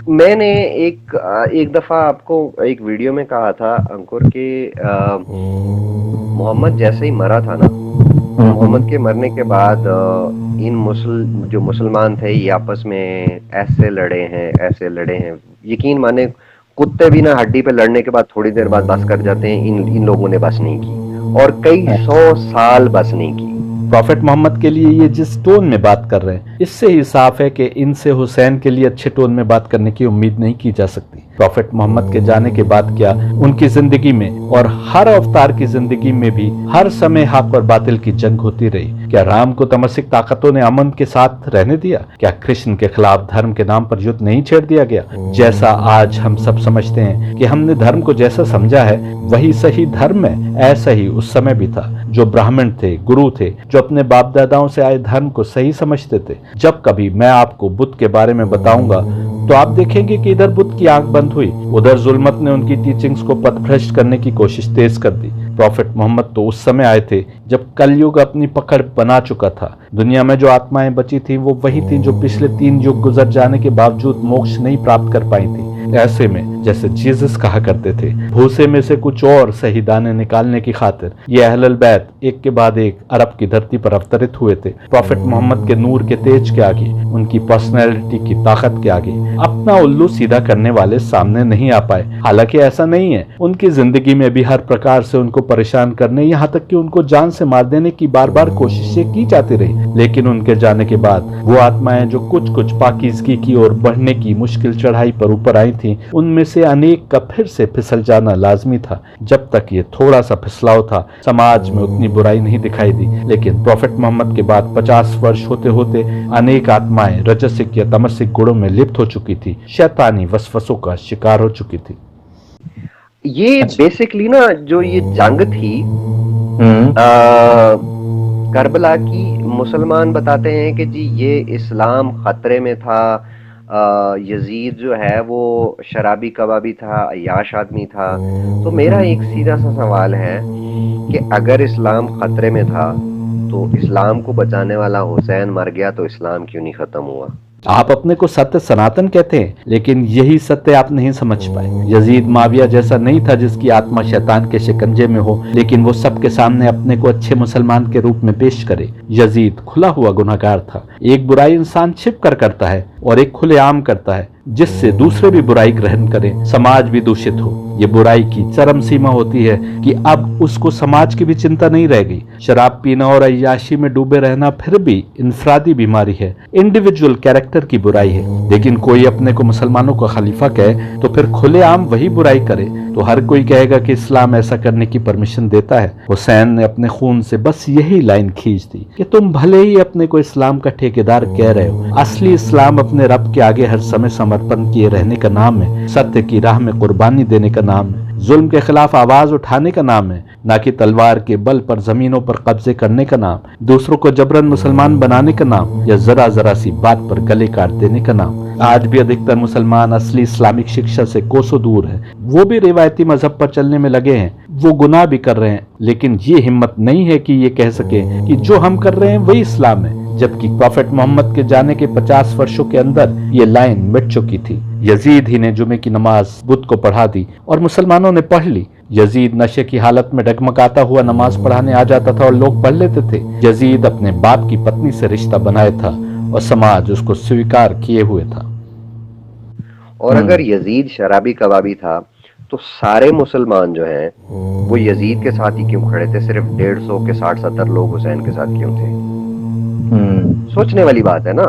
मैंने एक दफा आपको एक वीडियो में कहा था अंकुर के मोहम्मद जैसे ही मरा था ना, मोहम्मद के मरने के बाद जो मुसलमान थे ये आपस में ऐसे लड़े हैं। यकीन माने कुत्ते भी ना हड्डी पे लड़ने के बाद थोड़ी देर बाद बस कर जाते हैं। इन लोगों ने बस नहीं की और कई 100 साल बस नहीं की। प्रॉफेट मोहम्मद के लिए ये जिस टोन में बात कर रहे हैं, इससे ही साफ है कि इनसे हुसैन के लिए अच्छे टोन में बात करने की उम्मीद नहीं की जा सकती। प्रॉफेट मोहम्मद के जाने के बाद क्या उनकी जिंदगी में और हर अवतार की जिंदगी में भी हर समय हक और बातिल की जंग होती रही। क्या राम को तमसिक ताकतों ने अमन के साथ रहने दिया? क्या कृष्ण के खिलाफ धर्म के नाम पर युद्ध नहीं छेड़ दिया गया? जैसा आज हम सब समझते हैं कि हमने धर्म को जैसा समझा है वही सही धर्म है, ऐसा ही उस समय भी था। जो ब्राह्मण थे, गुरु थे, जो अपने बाप दादाओं से आए धर्म को सही समझते थे। जब कभी मैं आपको बुद्ध के बारे में बताऊंगा तो आप देखेंगे कि इधर बुद्ध की आंख बंद हुई, उधर जुल्मत ने उनकी टीचिंग्स को पथभ्रष्ट करने की कोशिश तेज कर दी। प्रॉफेट मोहम्मद तो उस समय आए थे जब कलयुग अपनी पकड़ बना चुका था। दुनिया में जो आत्माएं बची थी वो वही थी जो पिछले 3 युग गुजर जाने के बावजूद मोक्ष नहीं प्राप्त कर पाई थी। ऐसे में जैसे जीसस कहा करते थे, भूसे में से कुछ और सही दाने निकालने की खातिर ये अहलुल बैत एक के बाद एक अरब की धरती पर अवतरित हुए थे। प्रॉफेट मोहम्मद के नूर के तेज के आगे, उनकी पर्सनैलिटी की ताकत के आगे अपना उल्लू सीधा करने वाले सामने नहीं आ पाए। हालांकि ऐसा नहीं है, उनकी जिंदगी में भी हर प्रकार से उनको परेशान करने, यहाँ तक कि उनको जान से मार देने की बार बार कोशिशें की जाती रही। लेकिन उनके जाने के बाद वो आत्माएं जो कुछ कुछ पाकीज़गी की ओर बढ़ने की मुश्किल चढ़ाई पर ऊपर आई थी, उनमें से अनेक का फिर से फिसल जाना लाजमी था। जब तक ये थोड़ा सा फिसलाव था, समाज में उतनी बुराई नहीं दिखाई दी। लेकिन प्रॉफेट मोहम्मद के बाद 50 वर्ष होते होते अनेक आत्माएं रजसिक या तमसिक गुणों में लिप्त हो चुकी थी, शैतानी वसवसों का शिकार हो चुकी थी। ये बेसिकली ना जो ये जंग थी करबला की, मुसलमान बताते हैं कि जी ये इस्लाम खतरे में था। यजीद जो है वो शराबी कबाबी था, अय्याश आदमी था। तो मेरा एक सीधा सा सवाल है कि अगर इस्लाम खतरे में था तो इस्लाम को बचाने वाला हुसैन मर गया तो इस्लाम क्यों नहीं खत्म हुआ? आप अपने को सत्य सनातन कहते हैं, लेकिन यही सत्य आप नहीं समझ पाए। यजीद माविया जैसा नहीं था जिसकी आत्मा शैतान के शिकंजे में हो, लेकिन वो सबके सामने अपने को अच्छे मुसलमान के रूप में पेश करे। यजीद खुला हुआ गुनहगार था। एक बुराई इंसान छिप कर करता है और एक खुलेआम करता है, जिससे दूसरे भी बुराई ग्रहण करें, समाज भी दूषित हो। ये बुराई की चरम सीमा होती है कि अब उसको समाज की भी चिंता नहीं रह गई। शराब पीना और अय्याशी में डूबे रहना फिर भी इंफरादी बीमारी है, इंडिविजुअल कैरेक्टर की बुराई है। लेकिन कोई अपने को मुसलमानों का खलीफा कहे तो फिर खुलेआम वही बुराई करे तो हर कोई कहेगा कि इस्लाम ऐसा करने की परमिशन देता है। हुसैन ने अपने खून से बस यही लाइन खींच दी कि तुम भले ही अपने को इस्लाम का ठेकेदार कह रहे हो, असली इस्लाम अपने रब के आगे हर समय समर्पण किए रहने का नाम है, सत्य की राह में कुर्बानी देने का नाम है, जुल्म के खिलाफ आवाज उठाने का नाम है, ना कि तलवार के बल पर जमीनों पर कब्जे करने का नाम, दूसरों को जबरन मुसलमान बनाने का नाम, या जरा जरा सी बात पर गले काट देने का नाम। आज भी अधिकतर मुसलमान असली इस्लामिक शिक्षा से कोसों दूर है। वो भी रिवायती मजहब पर चलने में लगे हैं, वो गुनाह भी कर रहे हैं, लेकिन ये हिम्मत नहीं है कि ये कह सके कि जो हम कर रहे हैं वही इस्लाम है। जबकि प्रॉफेट मोहम्मद के जाने के 50 वर्षों के अंदर ये लाइन मिट चुकी थी। यजीद ही ने जुमे की नमाज बुत को पढ़ा दी और मुसलमानों ने पढ़ ली। यजीद नशे की हालत में डगमगाता हुआ नमाज पढ़ाने आ जाता था और लोग पढ़ लेते थे। यजीद अपने बाप की पत्नी से रिश्ता बनाया था और समाज उसको स्वीकार किए हुए था। और अगर यजीद शराबी कबाबी था तो सारे मुसलमान जो हैं वो यजीद के साथ ही क्यों खड़े थे? सिर्फ 150 के 60-70 लोग हुसैन के साथ क्यों थे? सोचने वाली बात है ना।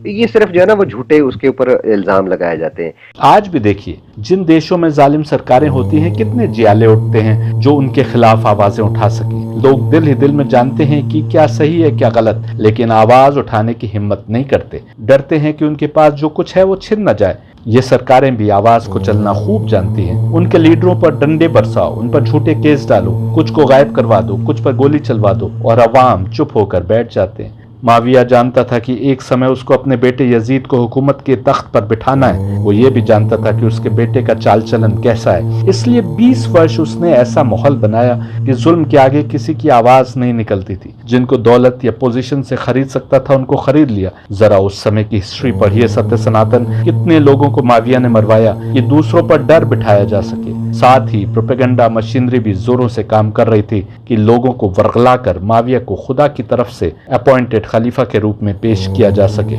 ये सिर्फ जो है ना वो झूठे उसके ऊपर इल्जाम लगाए जाते हैं। आज भी देखिए, जिन देशों में जालिम सरकारें होती हैं, कितने जियाले उठते हैं जो उनके खिलाफ आवाजें उठा सके। लोग दिल ही दिल में जानते हैं कि क्या सही है क्या गलत, लेकिन आवाज उठाने की हिम्मत नहीं करते। डरते हैं कि उनके पास जो कुछ है वो छिन न जाए। ये सरकारें भी आवाज को चलना खूब जानती हैं। उनके लीडरों पर डंडे बरसाओ, उन पर झूठे केस डालो, कुछ को गायब करवा दो, कुछ पर गोली चलवा दो और अवाम चुप होकर बैठ जाते हैं। माविया जानता था कि एक समय उसको अपने बेटे यजीद को हुकूमत के तख्त पर बिठाना है। वो ये भी जानता था कि उसके बेटे का चाल चलन कैसा है, इसलिए 20 वर्ष उसने ऐसा माहौल बनाया कि जुल्म के आगे किसी की आवाज नहीं निकलती थी। जिनको दौलत या पोजीशन से खरीद सकता था उनको खरीद लिया। जरा उस समय की हिस्ट्री पढ़िए सत्य सनातन, कितने लोगों को माविया ने मरवाया कि दूसरों पर डर बिठाया जा सके। साथ ही प्रोपेगेंडा मशीनरी भी जोरों से काम कर रही थी कि लोगों को वर्गलाकर माविया को खुदा की तरफ से अपॉइंटेड खलीफा के रूप में पेश किया जा सके।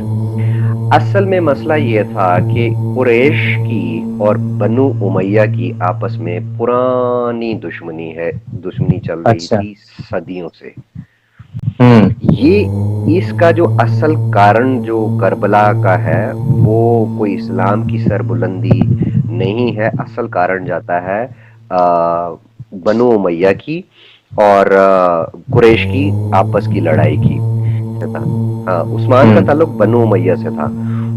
असल में मसला ये था कि कुरैश की और बनु उमैया की आपस में पुरानी दुश्मनी चल रही थी सदियों से। ये इसका जो असल कारण जो करबला का है वो कोई इस्लाम की सरबुलंदी नहीं है। असल कारण जाता है बनु उमैया की और कुरैश की आपस की लड़ाई की। उस्मान का ताल्लुक बनु उमैया से था।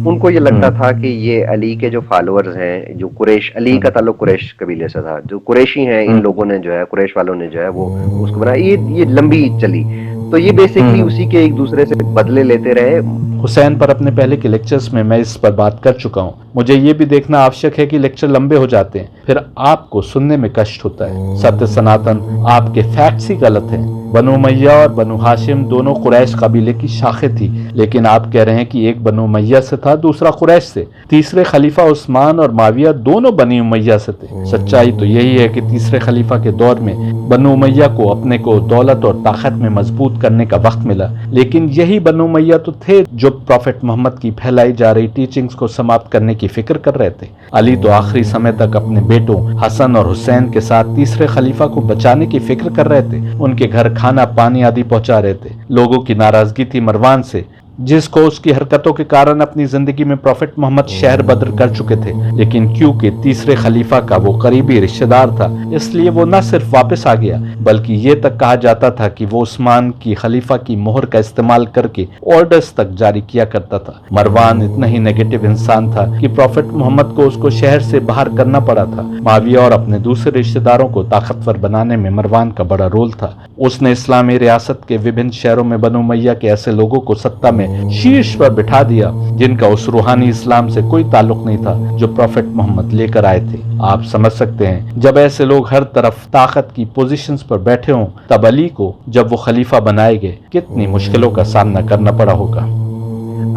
उनको ये लगता था कि ये अली के जो फॉलोअर्स हैं, जो कुरैश, अली का ताल्लुक कुरैश कबीले से था, जो कुरैशी हैं, इन लोगों ने जो है, कुरैश वालों ने जो है वो उसको बनाया। ये लंबी चली, तो ये बेसिकली उसी के एक दूसरे से बदले लेते रहे। हुसैन पर अपने पहले के लेक्चर्स में मैं इस पर बात कर चुका हूँ। मुझे ये भी देखना आवश्यक है कि लेक्चर लंबे हो जाते हैं, फिर आपको सुनने में कष्ट होता है। सत्य सनातन, आपके फैक्ट्स ही गलत हैं। बनु उमय्या और बनु हाशिम दोनों कुरैश कबीले की शाखें थी, लेकिन आप कह रहे हैं कि एक बनु उमय्या से था, दूसरा कुरैश से। तीसरे खलीफा उस्मान और माविया दोनों बनी उमय्या से थे। सच्चाई तो यही है कि तीसरे खलीफा के दौर में बनु उमय्या को अपने को दौलत और ताकत में मजबूत करने का वक्त मिला, लेकिन यही बनु उमय्या तो थे जो प्रॉफेट मोहम्मद की फैलाई जा रही टीचिंग्स को समाप्त करने की फिक्र कर रहे थे। अली तो आखिरी समय तक अपने बेटों हसन और हुसैन के साथ तीसरे खलीफा को बचाने की फिक्र कर रहे थे। उनके घर खाना पानी आदि पहुंचा रहे थे। लोगों की नाराजगी थी मरवान से, जिसको उसकी हरकतों के कारण अपनी जिंदगी में प्रॉफेट मोहम्मद शहर बदर कर चुके थे, लेकिन क्योंकि तीसरे खलीफा का वो करीबी रिश्तेदार था, इसलिए वो न सिर्फ वापस आ गया, बल्कि ये तक कहा जाता था कि वो उस्मान की खलीफा की मोहर का इस्तेमाल करके ऑर्डर्स तक जारी किया करता था। मरवान इतना ही नेगेटिव इंसान था कि प्रॉफेट मोहम्मद को उसको शहर से बाहर करना पड़ा था। माविया और अपने दूसरे रिश्तेदारों को ताकतवर बनाने में मरवान का बड़ा रोल था। उसने इस्लामी रियासत के विभिन्न शहरों में बनु उमय्या के ऐसे लोगों को सत्ता में शीर्ष पर बिठा दिया जिनका उस रूहानी इस्लाम से कोई ताल्लुक नहीं था जो प्रॉफेट मोहम्मद लेकर आए थे। आप समझ सकते हैं, जब ऐसे लोग हर तरफ ताकत की पोजीशंस पर बैठे हों, तब अली को जब वो खलीफा बनाए गए कितनी मुश्किलों का सामना करना पड़ा होगा।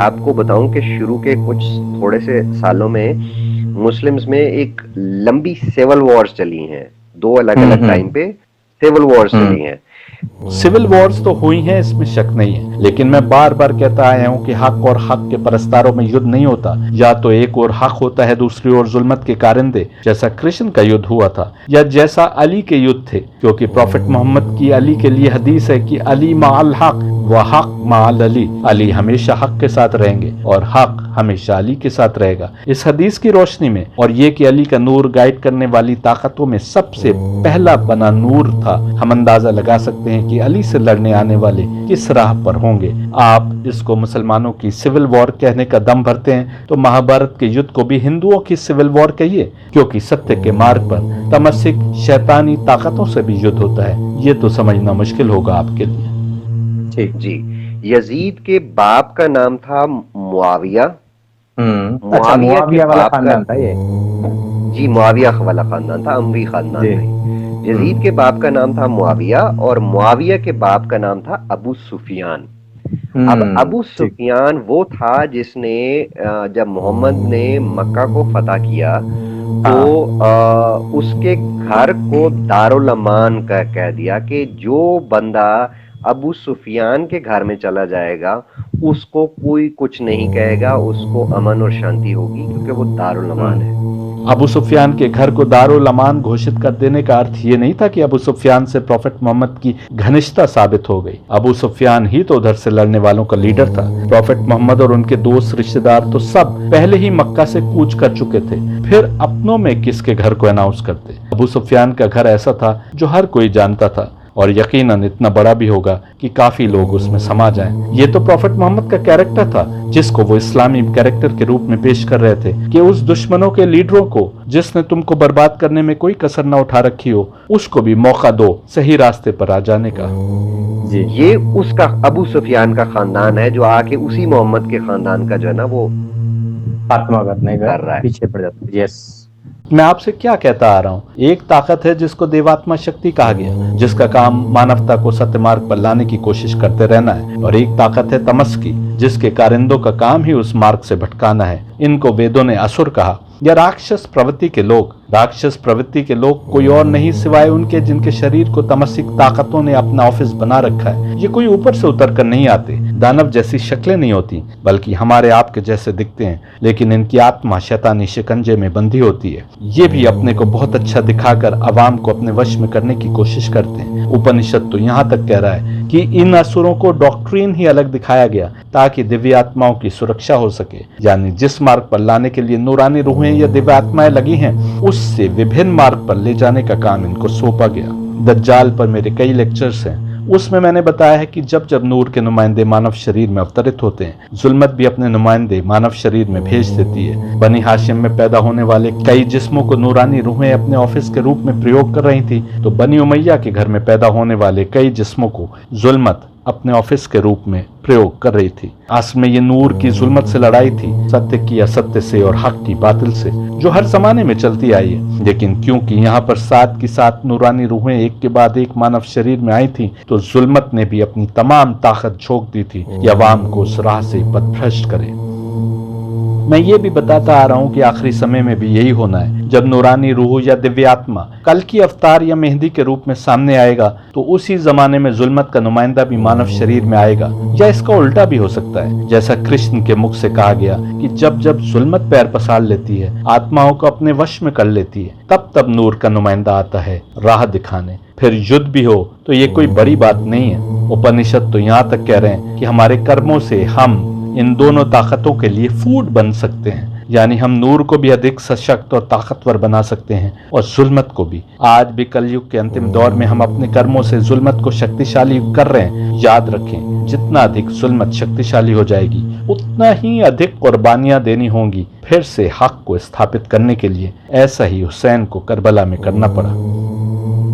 आपको बताऊं कि शुरू के कुछ थोड़े से सालों में मुस्लिम्स में एक लंबी सिविल वॉर्स चली हैं। दो अलग अलग टाइम पे सिविल वॉर्स चली हैं। सिविल वॉर्स तो हुई हैं, इसमें शक नहीं है, लेकिन मैं बार बार कहता आया हूं कि हक और हक के परस्तारों में युद्ध नहीं होता। या तो एक और हक होता है, दूसरी ओर जुल्मत के कारिंदे, जैसा कृष्ण का युद्ध हुआ था या जैसा अली के युद्ध थे, क्योंकि प्रॉफेट मोहम्मद की अली के लिए हदीस है कि अली माअल हक व हक माअल अली। अली हमेशा हक के साथ रहेंगे और हक हमेशा अली के साथ रहेगा। इस हदीस की रोशनी में और ये कि अली का नूर गाइड करने वाली ताकतों में सबसे पहला बना नूर था, हम अंदाजा लगा सकते हैं कि अली से लड़ने आने वाले किस राह पर होंगे। आप इसको मुसलमानों की सिविल वॉर कहने का दम भरते हैं तो महाभारत के युद्ध को भी हिंदुओं की सिविल वॉर कहिए, क्योंकि सत्य के मार्ग पर तमस्सिक शैतानी ताकतों से भी युद्ध होता है। ये तो समझना मुश्किल होगा आपके लिए। ठीक जी, यजीद के बाप का नाम था मुआविया। अच्छा, मुआविया वाला खानदान था ये। जी, मुआविया वाला खानदान था, अमवी खानदान नहीं। यजीद के बाप का नाम था मुआविया और मुआविया के बाप का नाम था अबू सुफियान। अब अबू सुफियान वो था जिसने जब मोहम्मद ने मक्का को फतह किया तो उसके घर को दारुल अमान का कह दिया कि जो बंदा अबू सुफियान के घर में चला जाएगा उसको कोई कुछ नहीं कहेगा, उसको अमन और शांति होगी, क्योंकि वो दारुल अमान है। अबू सुफियान के घर को दारुल अमान घोषित कर देने का अर्थ ये नहीं था कि अबू सुफियान से प्रॉफेट मोहम्मद की घनिष्ठता साबित हो गई। अबू सुफियान ही तो उधर से लड़ने वालों का लीडर था। प्रॉफेट मोहम्मद और उनके दोस्त रिश्तेदार तो सब पहले ही मक्का से कूच कर चुके थे, फिर अपनों में किसके घर को अनाउंस करते। अबू सुफियान का घर ऐसा था जो हर कोई जानता था और यकीनन इतना बड़ा भी होगा कि काफी लोग उसमें समा जाएं। ये तो प्रॉफेट मोहम्मद का कैरेक्टर था जिसको वो इस्लामी कैरेक्टर के रूप में पेश कर रहे थे कि उस दुश्मनों के लीडरों को जिसने तुमको बर्बाद करने में कोई कसर न उठा रखी हो, उसको भी मौका दो सही रास्ते पर आ जाने का। जी, ये उसका अबू सुफियान का खानदान है जो आके उसी मोहम्मद के खानदान का जो है ना वो खात्मा करने का कर रहा है, पीछे पड़ जाता है। यस, मैं आपसे क्या कहता आ रहा हूँ, एक ताकत है जिसको देवात्मा शक्ति कहा गया, जिसका काम मानवता को सत्य मार्ग पर लाने की कोशिश करते रहना है, और एक ताकत है तमस की जिसके कारिंदों का काम ही उस मार्ग से भटकाना है। इनको वेदों ने असुर कहा या राक्षस प्रवृत्ति के लोग। राक्षस प्रवृत्ति के लोग कोई और नहीं सिवाय उनके जिनके शरीर को तमस्सिक ताकतों ने अपना ऑफिस बना रखा है। ये कोई ऊपर से उतर कर नहीं आते, दानव जैसी शक्लें नहीं होती, बल्कि हमारे आपके जैसे दिखते हैं, लेकिन इनकी आत्मा शैतानी शिकंजे में बंधी होती है। ये भी अपने को बहुत अच्छा दिखाकर अवाम को अपने वश में करने की कोशिश करते हैं। उपनिषद तो यहाँ तक कह रहा है कि इन असुरों को डॉक्ट्रिन ही अलग दिखाया गया ताकि दिव्य आत्माओं की सुरक्षा हो सके, यानी जिस मार्ग पर लाने के लिए नूरानी रूहें या दिव्य आत्माएं लगी हैं उससे विभिन्न मार्ग पर ले जाने का काम इनको सौंपा गया। दज्जाल पर मेरे कई लेक्चर्स हैं, उसमें मैंने बताया है कि जब जब नूर के नुमाइंदे मानव शरीर में अवतरित होते हैं, जुल्मत भी अपने नुमाइंदे मानव शरीर में भेज देती है। बनी हाशिम में पैदा होने वाले कई जिस्मों को नूरानी रूहें अपने ऑफिस के रूप में प्रयोग कर रही थी, तो बनी उमैया के घर में पैदा होने वाले कई जिस्मों को जुल्मत अपने ऑफिस के रूप में प्रयोग कर रही थी। असल में ये नूर की जुल्मत से लड़ाई थी, सत्य की असत्य से और हक की बातिल से, जो हर जमाने में चलती आई है। लेकिन क्योंकि यहाँ पर साथ की साथ नूरानी रूहें एक के बाद एक मानव शरीर में आई थी, तो जुल्मत ने भी अपनी तमाम ताकत झोंक दी थी कि अवाम को उस राह से पथभ्रष्ट करे। मैं ये भी बताता आ रहा हूँ कि आखिरी समय में भी यही होना है। जब नूरानी रूह या दिव्यात्मा कल की अवतार या मेहंदी के रूप में सामने आएगा, तो उसी जमाने में जुल्मत का नुमाइंदा भी मानव शरीर में आएगा। या इसका उल्टा भी हो सकता है, जैसा कृष्ण के मुख से कहा गया कि जब जब जुल्मत पैर पसार लेती है, आत्माओं को अपने वश में कर लेती है, तब तब नूर का नुमाइंदा आता है राह दिखाने। फिर युद्ध भी हो तो ये कोई बड़ी बात नहीं है। उपनिषद तो यहाँ तक कह रहे हैं कि हमारे कर्मों से हम इन दोनों ताकतों के लिए फूड बन सकते हैं, यानी हम नूर को भी अधिक सशक्त और ताकतवर बना सकते हैं और जुल्मत को भी। आज भी कलयुग के अंतिम दौर में हम अपने कर्मों से जुल्मत को शक्तिशाली कर रहे हैं। याद रखें, जितना अधिक जुल्मत शक्तिशाली हो जाएगी, उतना ही अधिक कुर्बानियां देनी होंगी फिर से हक को स्थापित करने के लिए। ऐसा ही हुसैन को करबला में करना पड़ा।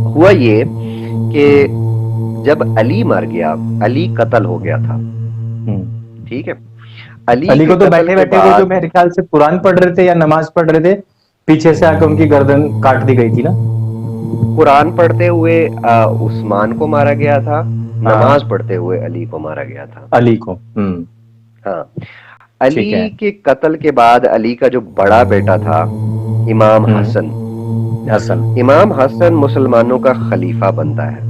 हुआ ये कि जब अली मर गया, अली कत्ल हो गया था, ठीक है। अली को तो बैठे बैठे वो जो मेरे ख्याल से कुरान पढ़ रहे थे या नमाज पढ़ रहे थे, पीछे से आकर उनकी गर्दन काट दी गई थी ना। कुरान पढ़ते हुए उस्मान को मारा गया था, नमाज पढ़ते हुए अली को मारा गया था। अली को हाँ, अली के कत्ल के बाद अली का जो बड़ा बेटा था इमाम हसन, इमाम हसन मुसलमानों का खलीफा बनता है।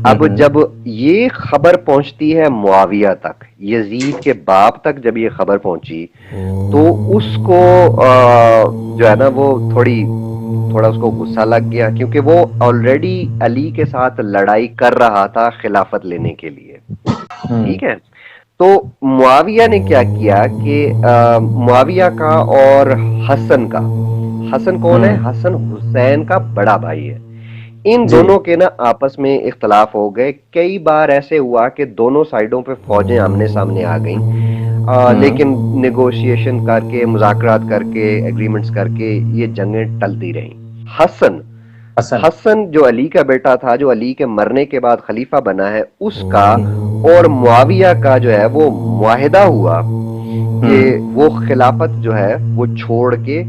अब जब ये खबर पहुंचती है मुआविया तक, यजीद के बाप तक जब ये खबर पहुंची, तो उसको जो है ना वो थोड़ा उसको गुस्सा लग गया, क्योंकि वो ऑलरेडी अली के साथ लड़ाई कर रहा था खिलाफत लेने के लिए, ठीक है। तो मुआविया ने क्या किया कि मुआविया का और हसन का, हसन कौन है? हसन हुसैन का बड़ा भाई है। इन दोनों के ना आपस में इख्तलाफ हो गए। कई बार ऐसे हुआ कि दोनों साइडों पे फौजें आमने सामने आ गईं, लेकिन नेगोशिएशन करके, मुज़ाकरात करके, एग्रीमेंट्स करके ये जंगें टलती रहीं। हसन जो अली का बेटा था, जो अली के मरने के बाद खलीफा बना है, उसका और मुआविया का जो है वो मुआहिदा हुआ कि वो खिलाफत जो है वो छोड़ के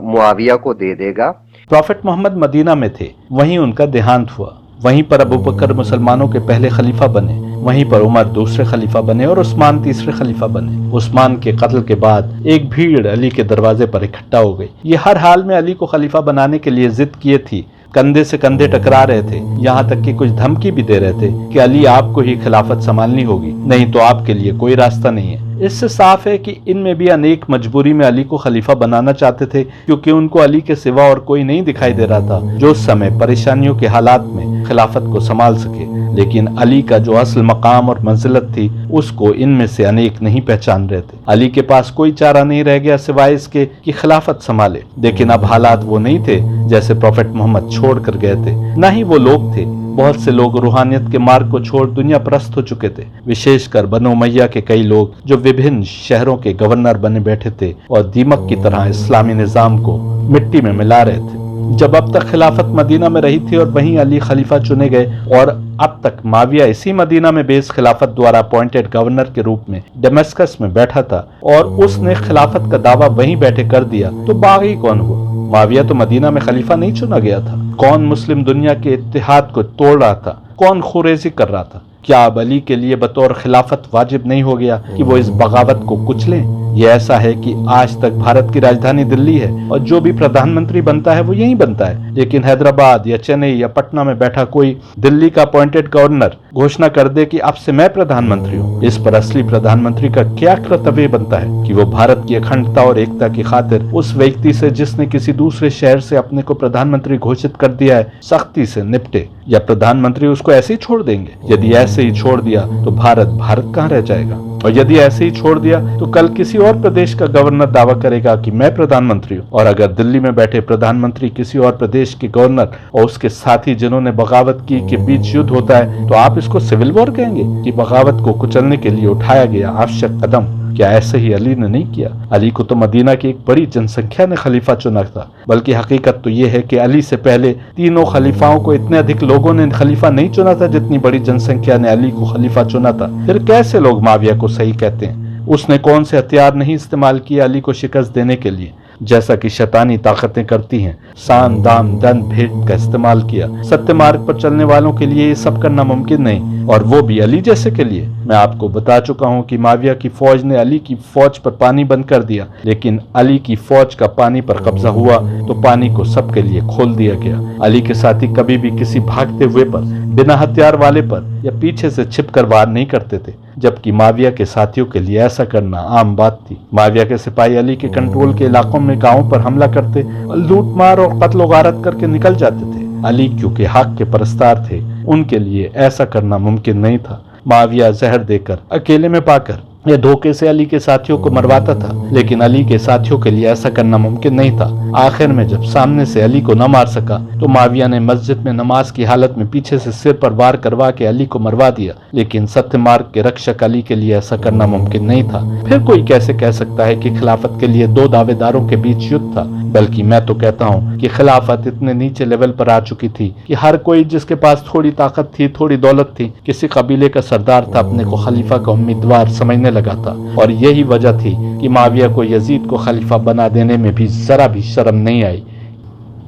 मुआविया को दे देगा। प्रॉफेट मोहम्मद मदीना में थे, वहीं उनका देहांत हुआ। वहीं पर अबू बकर मुसलमानों के पहले खलीफा बने, वहीं पर उमर दूसरे खलीफा बने और उस्मान तीसरे खलीफा बने। उस्मान के कत्ल के बाद एक भीड़ अली के दरवाजे पर इकट्ठा हो गई। ये हर हाल में अली को खलीफा बनाने के लिए जिद किए थी, कंधे से कंधे टकरा रहे थे, यहाँ तक कि कुछ धमकी भी दे रहे थे कि अली आपको ही खिलाफत संभालनी होगी, नहीं तो आपके लिए कोई रास्ता नहीं है। इससे साफ है कि इनमें भी अनेक मजबूरी में अली को खलीफा बनाना चाहते थे, क्योंकि उनको अली के सिवा और कोई नहीं दिखाई दे रहा था जो उस समय परेशानियों के हालात में खिलाफत को संभाल सके। लेकिन अली का जो असल मकाम और मंजिलत थी, उसको इनमें से अनेक नहीं पहचान रहे थे। अली के पास कोई चारा नहीं रह गया सिवाय इसके कि खिलाफत संभाले। लेकिन अब हालात वो नहीं थे जैसे प्रॉफेट मोहम्मद छोड़ कर गए थे, न ही वो लोग थे। बहुत से लोग रूहानियत के मार्ग को छोड़ दुनिया परस्त हो चुके थे, विशेषकर बनो उमैया के कई लोग जो विभिन्न शहरों के गवर्नर बने बैठे थे और दीमक की तरह इस्लामी निजाम को मिट्टी में मिला रहे थे। जब अब तक खिलाफत मदीना में रही थी और वहीं अली खलीफा चुने गए, और अब तक माविया इसी मदीना में बेस खिलाफत द्वारा अपॉइंटेड गवर्नर के रूप में दमिश्क में बैठा था और उसने खिलाफत का दावा वहीं बैठे कर दिया, तो बागी कौन हुआ? माविया तो मदीना में खलीफा नहीं चुना गया था। कौन मुस्लिम दुनिया के इत्तेहाद को तोड़ रहा था? कौन खुरेजी कर रहा था? क्या अब अली के लिए बतौर खिलाफत वाजिब नहीं हो गया कि वो इस बगावत को कुचलें? ये ऐसा है कि आज तक भारत की राजधानी दिल्ली है और जो भी प्रधानमंत्री बनता है वो यहीं बनता है, लेकिन हैदराबाद या चेन्नई या पटना में बैठा कोई दिल्ली का अपॉइंटेड गवर्नर घोषणा कर दे कि अब से मैं प्रधानमंत्री हूँ, इस पर असली प्रधानमंत्री का क्या कर्तव्य बनता है कि वो भारत की अखंडता और एकता की खातिर उस व्यक्ति से जिसने किसी दूसरे शहर से अपने को प्रधानमंत्री घोषित कर दिया है सख्ती से निपटे, या प्रधानमंत्री उसको ऐसे ही छोड़ देंगे? यदि ऐसे ही छोड़ दिया तो भारत कहाँ रह जाएगा? और यदि ऐसे ही छोड़ दिया तो कल किसी और प्रदेश का गवर्नर दावा करेगा कि मैं प्रधानमंत्री हूँ, और अगर दिल्ली में बैठे प्रधानमंत्री किसी और प्रदेश के गवर्नर और उसके साथी जिन्होंने बगावत की के बीच युद्ध होता है, तो आप इसको सिविल वॉर कहेंगे कि बगावत को कुचलने के लिए उठाया गया आवश्यक कदम? क्या ऐसे ही अली ने नहीं किया? अली को तो मदीना की एक बड़ी जनसंख्या ने खलीफा चुना था, बल्कि हकीकत तो यह है कि अली से पहले तीनों खलीफाओं को इतने अधिक लोगों ने खलीफा नहीं चुना था जितनी बड़ी जनसंख्या ने अली को खलीफा चुना था। फिर कैसे लोग माविया को सही कहते हैं? उसने कौन से हथियार नहीं इस्तेमाल किए अली को शिकस्त देने के लिए, जैसा कि शैतानी ताकतें करती हैं। सान, दाम, दंड, भेद का इस्तेमाल किया। सत्य मार्ग पर चलने वालों के लिए ये सब करना मुमकिन नहीं, और वो भी अली जैसे के लिए। मैं आपको बता चुका हूँ कि माविया की फौज ने अली की फौज पर पानी बंद कर दिया, लेकिन अली की फौज का पानी पर कब्जा हुआ तो पानी को सबके लिए खोल दिया गया। अली के साथी कभी भी किसी भागते हुए पर, बिना हथियार वाले पर या पीछे से छिपकर वार नहीं करते थे, जबकि माविया के साथियों के लिए ऐसा करना आम बात थी। माविया के सिपाही अली के कंट्रोल के इलाकों में गांवों पर हमला करते और लूट मार और कत्ल गारत करके निकल जाते थे। अली क्योंकि हक के परस्तार थे, उनके लिए ऐसा करना मुमकिन नहीं था। माविया जहर देकर, अकेले में पाकर या धोखे से अली के साथियों को मरवाता था, लेकिन अली के साथियों के लिए ऐसा करना मुमकिन नहीं था। आखिर में जब सामने से अली को न मार सका तो माविया ने मस्जिद में नमाज की हालत में पीछे से सिर पर वार करवा के अली को मरवा दिया, लेकिन सत्य मार्ग के रक्षक अली के लिए ऐसा करना मुमकिन नहीं था। फिर कोई कैसे कह सकता है कि खिलाफत के लिए दो दावेदारों के बीच युद्ध था? बल्कि मैं तो कहता हूँ कि खिलाफत इतने नीचे लेवल पर आ चुकी थी कि हर कोई जिसके पास थोड़ी ताकत थी, थोड़ी दौलत थी, किसी कबीले का सरदार था, अपने को खलीफा का उम्मीदवार समझने लगा था। और यही वजह थी कि माविया को यजीद को खलीफा बना देने में भी जरा भी शर्म नहीं आई।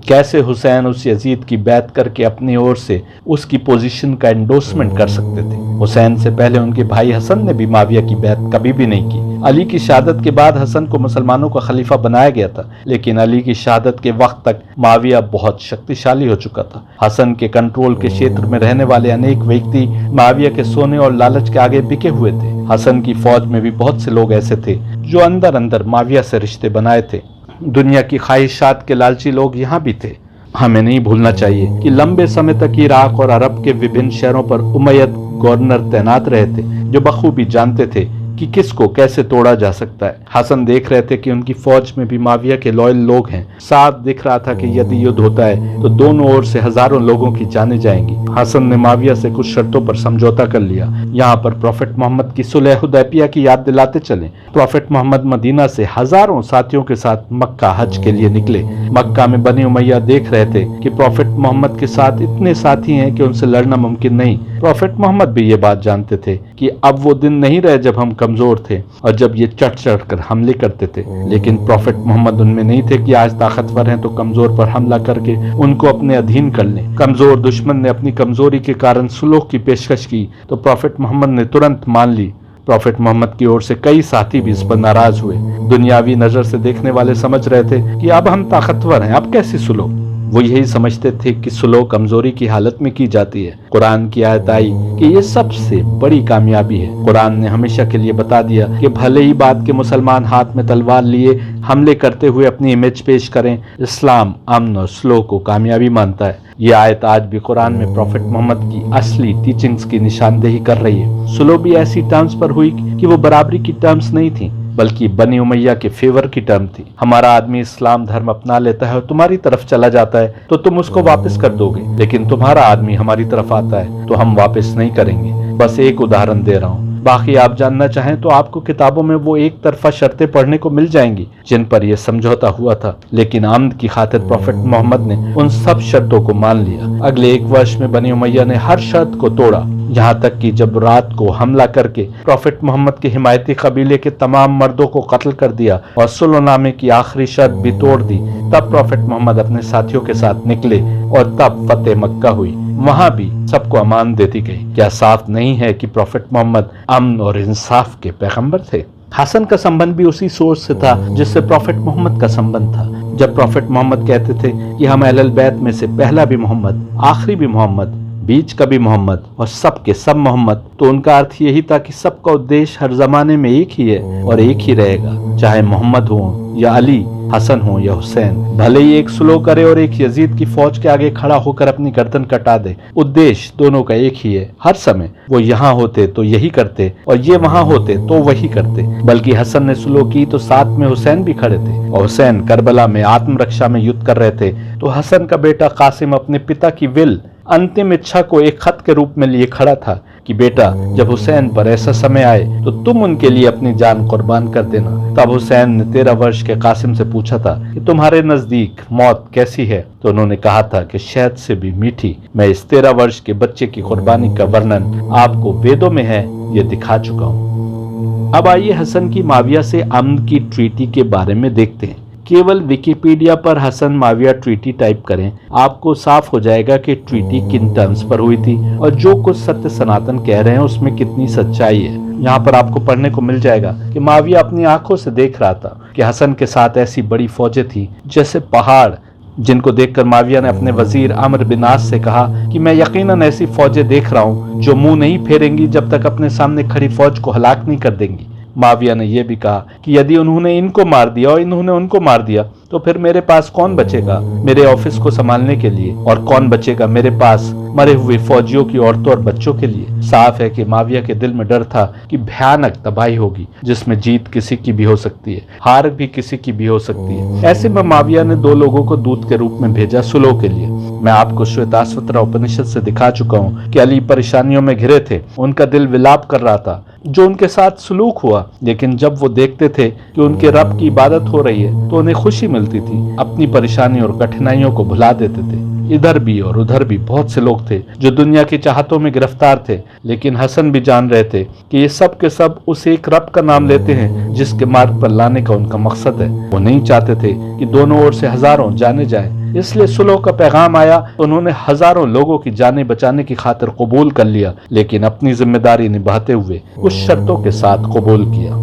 कैसे हुसैन उस यजीद की बैत करके अपनी ओर से उसकी पोजीशन का एंडोर्समेंट कर सकते थे? हुसैन से पहले उनके भाई हसन ने भी माविया की बैत कभी भी नहीं की। अली की शहादत के बाद हसन को मुसलमानों का खलीफा बनाया गया था, लेकिन अली की शहादत के वक्त तक माविया बहुत शक्तिशाली हो चुका था। हसन के कंट्रोल के क्षेत्र में रहने वाले अनेक व्यक्ति माविया के सोने और लालच के आगे बिके हुए थे। हसन की फौज में भी बहुत से लोग ऐसे थे जो अंदर अंदर माविया से रिश्ते बनाए थे। दुनिया की ख्वाहिशात के लालची लोग यहाँ भी थे। हमें नहीं भूलना चाहिए कि लंबे समय तक इराक और अरब के विभिन्न शहरों पर उमैयद गवर्नर तैनात रहे थे, जो बखूबी जानते थे कि किसको कैसे तोड़ा जा सकता है। हसन देख रहे थे कि उनकी फौज में भी माविया के लॉयल लोग हैं। साफ दिख रहा था कि यदि युद्ध होता है तो दोनों ओर से हजारों लोगों की जानें जाएंगी। हसन ने माविया से कुछ शर्तों पर समझौता कर लिया। यहाँ पर प्रॉफिट मोहम्मद की सुलह हुदैबिया की याद दिलाते चले। प्रॉफिट मोहम्मद मदीना से हजारों साथियों के साथ मक्का हज के लिए निकले। मक्का में बनी उमैया देख रहे थे कि प्रॉफिट मोहम्मद के साथ इतने साथी हैं कि उनसे लड़ना मुमकिन नहीं। प्रॉफिट मोहम्मद भी ये बात जानते थे कि अब वो दिन नहीं रहे जब हम कमजोर थे और जब ये चढ़ चढ़ कर हमले करते थे, लेकिन प्रॉफिट मोहम्मद उनमें नहीं थे कि आज ताकतवर हैं तो कमजोर पर हमला करके उनको अपने अधीन कर लें। कमजोर दुश्मन ने अपनी कमजोरी के कारण सुलूह की पेशकश की तो प्रॉफिट मोहम्मद ने तुरंत मान ली। प्रॉफिट मोहम्मद की ओर से कई साथी भी इस पर नाराज हुए। दुनियावी नजर से देखने वाले समझ रहे थे कि अब हम ताकतवर हैं, अब कैसी सुलूह? वो यही समझते थे कि सुलह कमजोरी की हालत में की जाती है। कुरान की आयत आई कि ये सबसे बड़ी कामयाबी है। कुरान ने हमेशा के लिए बता दिया कि भले ही बात के मुसलमान हाथ में तलवार लिए हमले करते हुए अपनी इमेज पेश करें, इस्लाम अमन और सुलह को कामयाबी मानता है। ये आयत आज भी कुरान में प्रॉफिट मोहम्मद की असली टीचिंग्स की निशानदेही कर रही है। सुलह भी ऐसी टर्म्स पर हुई कि वो बराबरी की टर्म्स नहीं थी, बल्कि बनी उमैया के फेवर की टर्म थी। हमारा आदमी इस्लाम धर्म अपना लेता है और तुम्हारी तरफ चला जाता है तो तुम उसको वापस कर दोगे, लेकिन तुम्हारा आदमी हमारी तरफ आता है तो हम वापस नहीं करेंगे। बस एक उदाहरण दे रहा हूँ, बाकी आप जानना चाहें तो आपको किताबों में वो एक तरफा शर्तें पढ़ने को मिल जाएंगी जिन पर यह समझौता हुआ था, लेकिन आमद की खातिर प्रॉफिट मोहम्मद ने उन सब शर्तों को मान लिया। अगले एक वर्ष में बनी उमैया ने हर शर्त को तोड़ा, यहाँ तक कि जब रात को हमला करके प्रॉफिट मोहम्मद के हिमायती कबीले के तमाम मर्दों को कत्ल कर दिया और सुलहनामे की आखिरी शर्त भी तोड़ दी, तब प्रॉफिट मोहम्मद अपने साथियों के साथ निकले और तब फतेह मक्का हुई। वहां भी सबको अमान देती गई। क्या साफ नहीं है कि प्रॉफिट मोहम्मद अमन और इंसाफ के पैगंबर थे? हसन का संबंध भी उसी सोच से था जिससे प्रॉफिट मोहम्मद का संबंध था। जब प्रॉफिट मोहम्मद कहते थे कि हम अहले बैत में से पहला भी मोहम्मद, आखिरी भी मोहम्मद, बीच का भी मोहम्मद और सब के सब मोहम्मद, तो उनका अर्थ यही था कि सबका उद्देश्य हर जमाने में एक ही है और एक ही रहेगा, चाहे मोहम्मद हो या अली, हसन हो या हुसैन। भले ही एक सुलह करे और एक यजीद की फौज के आगे खड़ा होकर अपनी गर्दन कटा दे, उद्देश्य दोनों का एक ही है। हर समय वो यहाँ होते तो यही करते और ये वहाँ होते तो वही करते। बल्कि हसन ने सुलह की तो साथ में हुसैन भी खड़े थे और हुसैन करबला में आत्मरक्षा में युद्ध कर रहे थे तो हसन का बेटा कासिम अपने पिता की विल, अंतिम इच्छा को एक खत के रूप में लिए खड़ा था कि बेटा जब हुसैन पर ऐसा समय आए तो तुम उनके लिए अपनी जान कुर्बान कर देना। तब हुसैन ने 13 वर्ष के कासिम से पूछा था कि तुम्हारे नजदीक मौत कैसी है, तो उन्होंने कहा था कि शहद से भी मीठी। मैं इस 13 वर्ष के बच्चे की कुर्बानी का वर्णन आपको वेदों में है ये दिखा चुका हूँ। अब आइए हसन की माविया से अमन की ट्रीटी के बारे में देखते हैं। केवल विकिपीडिया पर हसन माविया ट्रीटी टाइप करें, आपको साफ हो जाएगा कि ट्रीटी किन टर्म्स पर हुई थी और जो कुछ सत्य सनातन कह रहे हैं उसमें कितनी सच्चाई है। यहाँ पर आपको पढ़ने को मिल जाएगा कि माविया अपनी आंखों से देख रहा था कि हसन के साथ ऐसी बड़ी फौजें थी जैसे पहाड़, जिनको देखकर माविया ने अपने वजीर अमर बिन आस से कहा कि मैं यकीनन ऐसी फौजें देख रहा हूँ जो मुंह नहीं फेरेंगी जब तक अपने सामने खड़ी फौज को हलाक नहीं कर देंगी। माविया ने यह भी कहा कि यदि उन्होंने इनको मार दिया और इन्होंने उनको मार दिया तो फिर मेरे पास कौन बचेगा मेरे ऑफिस को संभालने के लिए, और कौन बचेगा मेरे पास मरे हुए फौजियों की औरतों और बच्चों के लिए। साफ है कि माविया के दिल में डर था कि भयानक तबाही होगी जिसमें जीत किसी की भी हो सकती है, हार भी किसी की भी हो सकती है। ऐसे में माविया ने 2 लोगों को दूत के रूप में भेजा सुलह के लिए। मैं आपको श्वेताश्वतरा उपनिषद से दिखा चुका हूँ कि अली परेशानियों में घिरे थे, उनका दिल विलाप कर रहा था जो उनके साथ सलूक हुआ, लेकिन जब वो देखते थे कि उनके रब की इबादत हो रही है तो उन्हें खुशी मिलती थी, अपनी परेशानी और कठिनाइयों को भुला देते थे। इधर भी और उधर भी बहुत से लोग थे जो दुनिया की चाहतों में गिरफ्तार थे, लेकिन हसन भी जान रहे थे कि ये सब के सब उस एक रब का नाम लेते हैं जिसके मार्ग पर लाने का उनका मकसद है। वो नहीं चाहते थे कि दोनों ओर से हजारों जाने जाए, इसलिए सुलह का पैगाम आया तो उन्होंने हजारों लोगों की जानें बचाने की खातिर कबूल कर लिया, लेकिन अपनी जिम्मेदारी निभाते हुए कुछ शर्तों के साथ कबूल किया।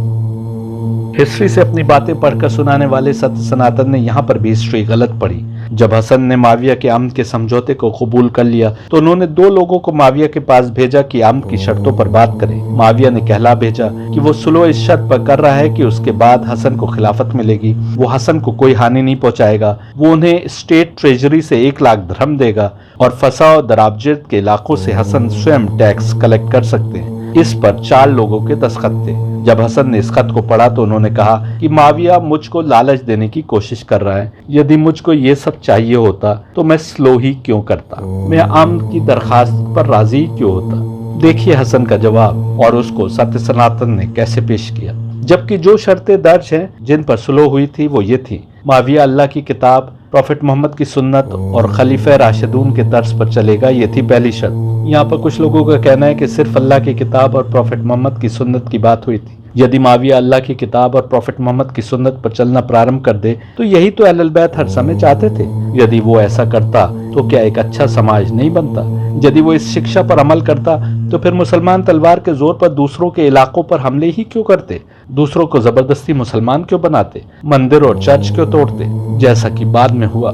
हिस्ट्री से अपनी बातें पढ़कर सुनाने वाले सत्य सनातन ने यहाँ पर भी हिस्ट्री गलत पढ़ी। जब हसन ने माविया के अमन के समझौते को कबूल कर लिया तो उन्होंने 2 लोगों को माविया के पास भेजा कि अमन की शर्तों पर बात करें। माविया ने कहला भेजा कि वो सुलह इस शर्त पर कर रहा है कि उसके बाद हसन को खिलाफत मिलेगी, वो हसन को कोई हानि नहीं पहुंचाएगा, वो उन्हें स्टेट ट्रेजरी से 1 लाख दिरहम देगा और फसा और दराबजद के इलाकों से हसन स्वयं टैक्स कलेक्ट कर सकते हैं। इस पर 4 लोगों के दस्तखत थे। जब हसन ने इस खत को पढ़ा तो उन्होंने कहा कि माविया मुझको लालच देने की कोशिश कर रहा है, यदि मुझको ये सब चाहिए होता तो मैं स्लो ही क्यों करता, मैं अमन की दरखास्त पर राजी क्यों होता। देखिए हसन का जवाब और उसको सत्य सनातन ने कैसे पेश किया। जबकि जो शर्तें दर्ज हैं जिन पर सुलह हुई थी वो ये थी, माविया अल्लाह की किताब, प्रॉफिट मोहम्मद की सुन्नत और खलीफा राशिदून के तर्ज पर चलेगा, ये थी पहली शर्त। यहाँ पर कुछ लोगों का कहना है कि सिर्फ अल्लाह की किताब और प्रॉफिट मोहम्मद की सुन्नत की बात हुई थी। यदि माविया अल्लाह की किताब और प्रॉफिट मोहम्मद की सुन्नत पर चलना प्रारंभ कर दे तो यही तो अहलुल बैत हर समय चाहते थे। यदि वो ऐसा करता तो क्या एक अच्छा समाज नहीं बनता? यदि वो इस शिक्षा पर अमल करता तो फिर मुसलमान तलवार के जोर पर दूसरों के इलाकों पर हमले ही क्यों करते? दूसरों को जबरदस्ती मुसलमान क्यों बनाते? मंदिर और चर्च क्यों तोड़ते, जैसा कि बाद में हुआ?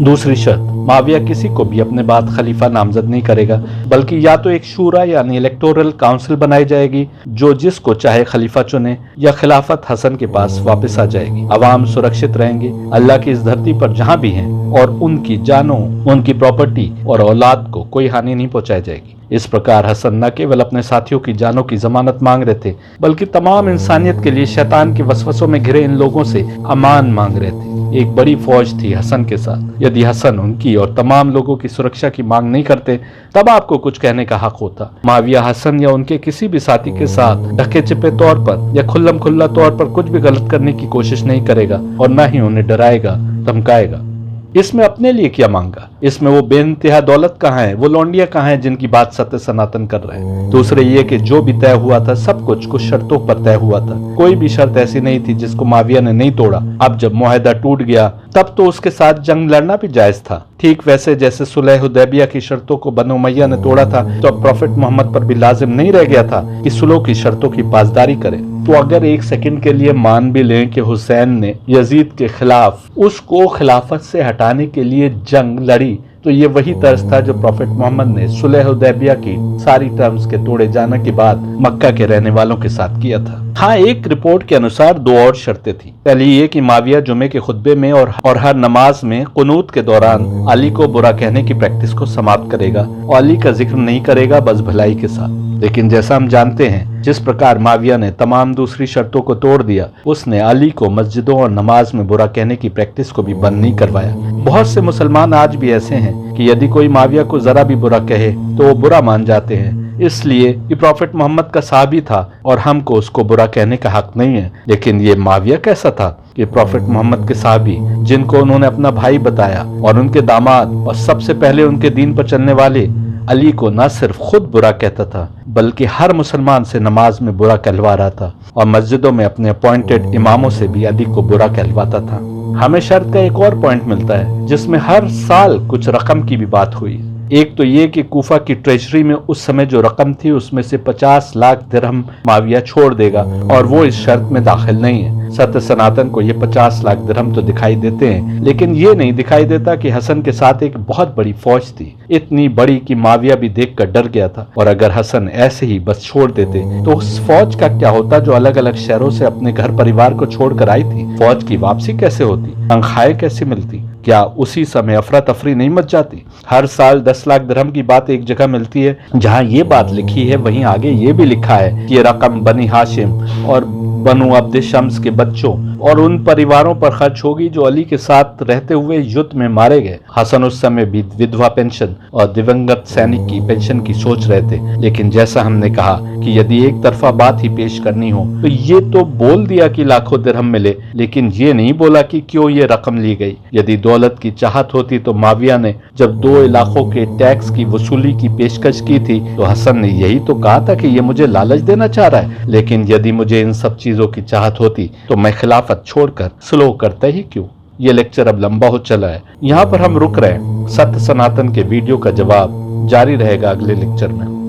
दूसरी शर्त, माविया किसी को भी अपने बाद खलीफा नामजद नहीं करेगा, बल्कि या तो एक शूरा यानी इलेक्टोरल काउंसिल बनाई जाएगी जो जिसको चाहे खलीफा चुने, या खिलाफत हसन के पास वापस आ जाएगी। अवाम सुरक्षित रहेंगे अल्लाह की इस धरती पर जहाँ भी हैं, और उनकी जानों, उनकी प्रॉपर्टी और औलाद को कोई हानि नहीं पहुंचाई जाएगी। इस प्रकार हसन न केवल अपने साथियों की जानों की जमानत मांग रहे थे, बल्कि तमाम इंसानियत के लिए शैतान के वसवसों में घिरे इन लोगों से अमान मांग रहे थे। एक बड़ी फौज थी हसन के साथ। यदि हसन उनकी और तमाम लोगों की सुरक्षा की मांग नहीं करते तब आपको कुछ कहने का हक होता। माविया हसन या उनके किसी भी साथी के साथ ढके छिपे तौर पर या खुल्लम खुल्ला तौर पर कुछ भी गलत करने की कोशिश नहीं करेगा और न ही उन्हें डराएगा धमकाएगा। इसमें अपने लिए क्या मांगा? इसमें वो बेइंतहा दौलत कहाँ है, वो लौंडिया कहाँ है जिनकी बात सत्य सनातन कर रहे हैं? दूसरे ये कि जो भी तय हुआ था सब कुछ शर्तों पर तय हुआ था। कोई भी शर्त ऐसी नहीं थी जिसको माविया ने नहीं तोड़ा। अब जब मुआहदा टूट गया तब तो उसके साथ जंग लड़ना भी जायज था। ठीक वैसे जैसे सुलह हुदैबिया की शर्तों को बनु उमय्या ने तोड़ा था तो अब प्रॉफिट मोहम्मद पर भी लाजिम नहीं रह गया था कि सुलह की शर्तों की पासदारी करे। तो अगर एक सेकंड के लिए मान भी लें कि हुसैन ने यजीद के खिलाफ उसको खिलाफत से हटाने के लिए जंग लड़ी, तो ये वही तर्ज था जो प्रॉफिट मोहम्मद ने सुलह हुदैबिया की सारी टर्म्स के तोड़े जाने के बाद मक्का के रहने वालों के साथ किया था। हाँ, एक रिपोर्ट के अनुसार 2 और शर्तें थी। पहली ये कि माविया जुमे के खुतबे में और हर नमाज में कुनूत के दौरान अली को बुरा कहने की प्रैक्टिस को समाप्त करेगा और अली का जिक्र नहीं करेगा, बस भलाई के साथ। लेकिन जैसा हम जानते हैं जिस प्रकार माविया ने तमाम दूसरी शर्तों को तोड़ दिया, उसने अली को मस्जिदों और नमाज में बुरा कहने की प्रैक्टिस को भी बंद नहीं करवाया। बहुत से मुसलमान आज भी ऐसे हैं कि यदि कोई माविया को जरा भी बुरा कहे तो वो बुरा मान जाते हैं, इसलिए ये प्रॉफिट मोहम्मद का साहबी था और हमको उसको बुरा कहने का हक नहीं है। लेकिन ये माविया कैसा था कि प्रॉफिट मोहम्मद के साहबी जिनको उन्होंने अपना भाई बताया और उनके दामाद और सबसे पहले उनके दीन पर चलने वाले अली को न सिर्फ खुद बुरा कहता था बल्कि हर मुसलमान से नमाज में बुरा कहलवा रहा था और मस्जिदों में अपने अपॉइंटेड इमामों से भी अली को बुरा कहलवाता था। हमें शर्त का एक और पॉइंट मिलता है जिसमें हर साल कुछ रकम की भी बात हुई। एक तो ये कि कूफा की ट्रेजरी में उस समय जो रकम थी उसमें से 50 लाख दिरहम माविया छोड़ देगा और वो इस शर्त में दाखिल नहीं है। सत्य सनातन को ये 50 लाख दिरहम तो दिखाई देते हैं लेकिन ये नहीं दिखाई देता कि हसन के साथ एक बहुत बड़ी फौज थी, इतनी बड़ी कि माविया भी देखकर डर गया था। और अगर हसन ऐसे ही बस छोड़ देते तो उस फौज का क्या होता जो अलग अलग शहरों से अपने घर परिवार को छोड़कर आई थी? फौज की वापसी कैसे होती? तनख्वाहें कैसे मिलती? क्या उसी समय अफरा तफरी नहीं मच जाती? हर साल 10 लाख दिरहम की बात एक जगह मिलती है जहां ये बात लिखी है वहीं आगे ये भी लिखा है कि ये रकम बनी हाशिम और बनु अब्द शम्स के बच्चों और उन परिवारों पर खर्च होगी जो अली के साथ रहते हुए युद्ध में मारे गए। हसन उस समय भी विधवा पेंशन और दिवंगत सैनिक की पेंशन की सोच रहे थे। लेकिन जैसा हमने कहा कि यदि एक तरफा बात ही पेश करनी हो तो ये तो बोल दिया कि लाखों दिरहम मिले, लेकिन ये नहीं बोला कि क्यों ये रकम ली गई। यदि दौलत की चाहत होती तो माविया ने जब 2 इलाकों के टैक्स की वसूली की पेशकश की थी तो हसन ने यही तो कहा था कि ये मुझे लालच देना चाह रहा है। लेकिन यदि मुझे इन सब चीजों की चाहत होती तो मैं खिलाफत छोड़कर स्लो करता ही क्यों? ये लेक्चर अब लंबा हो चला है, यहाँ पर हम रुक रहे हैं। सत्य सनातन के वीडियो का जवाब जारी रहेगा अगले लेक्चर में।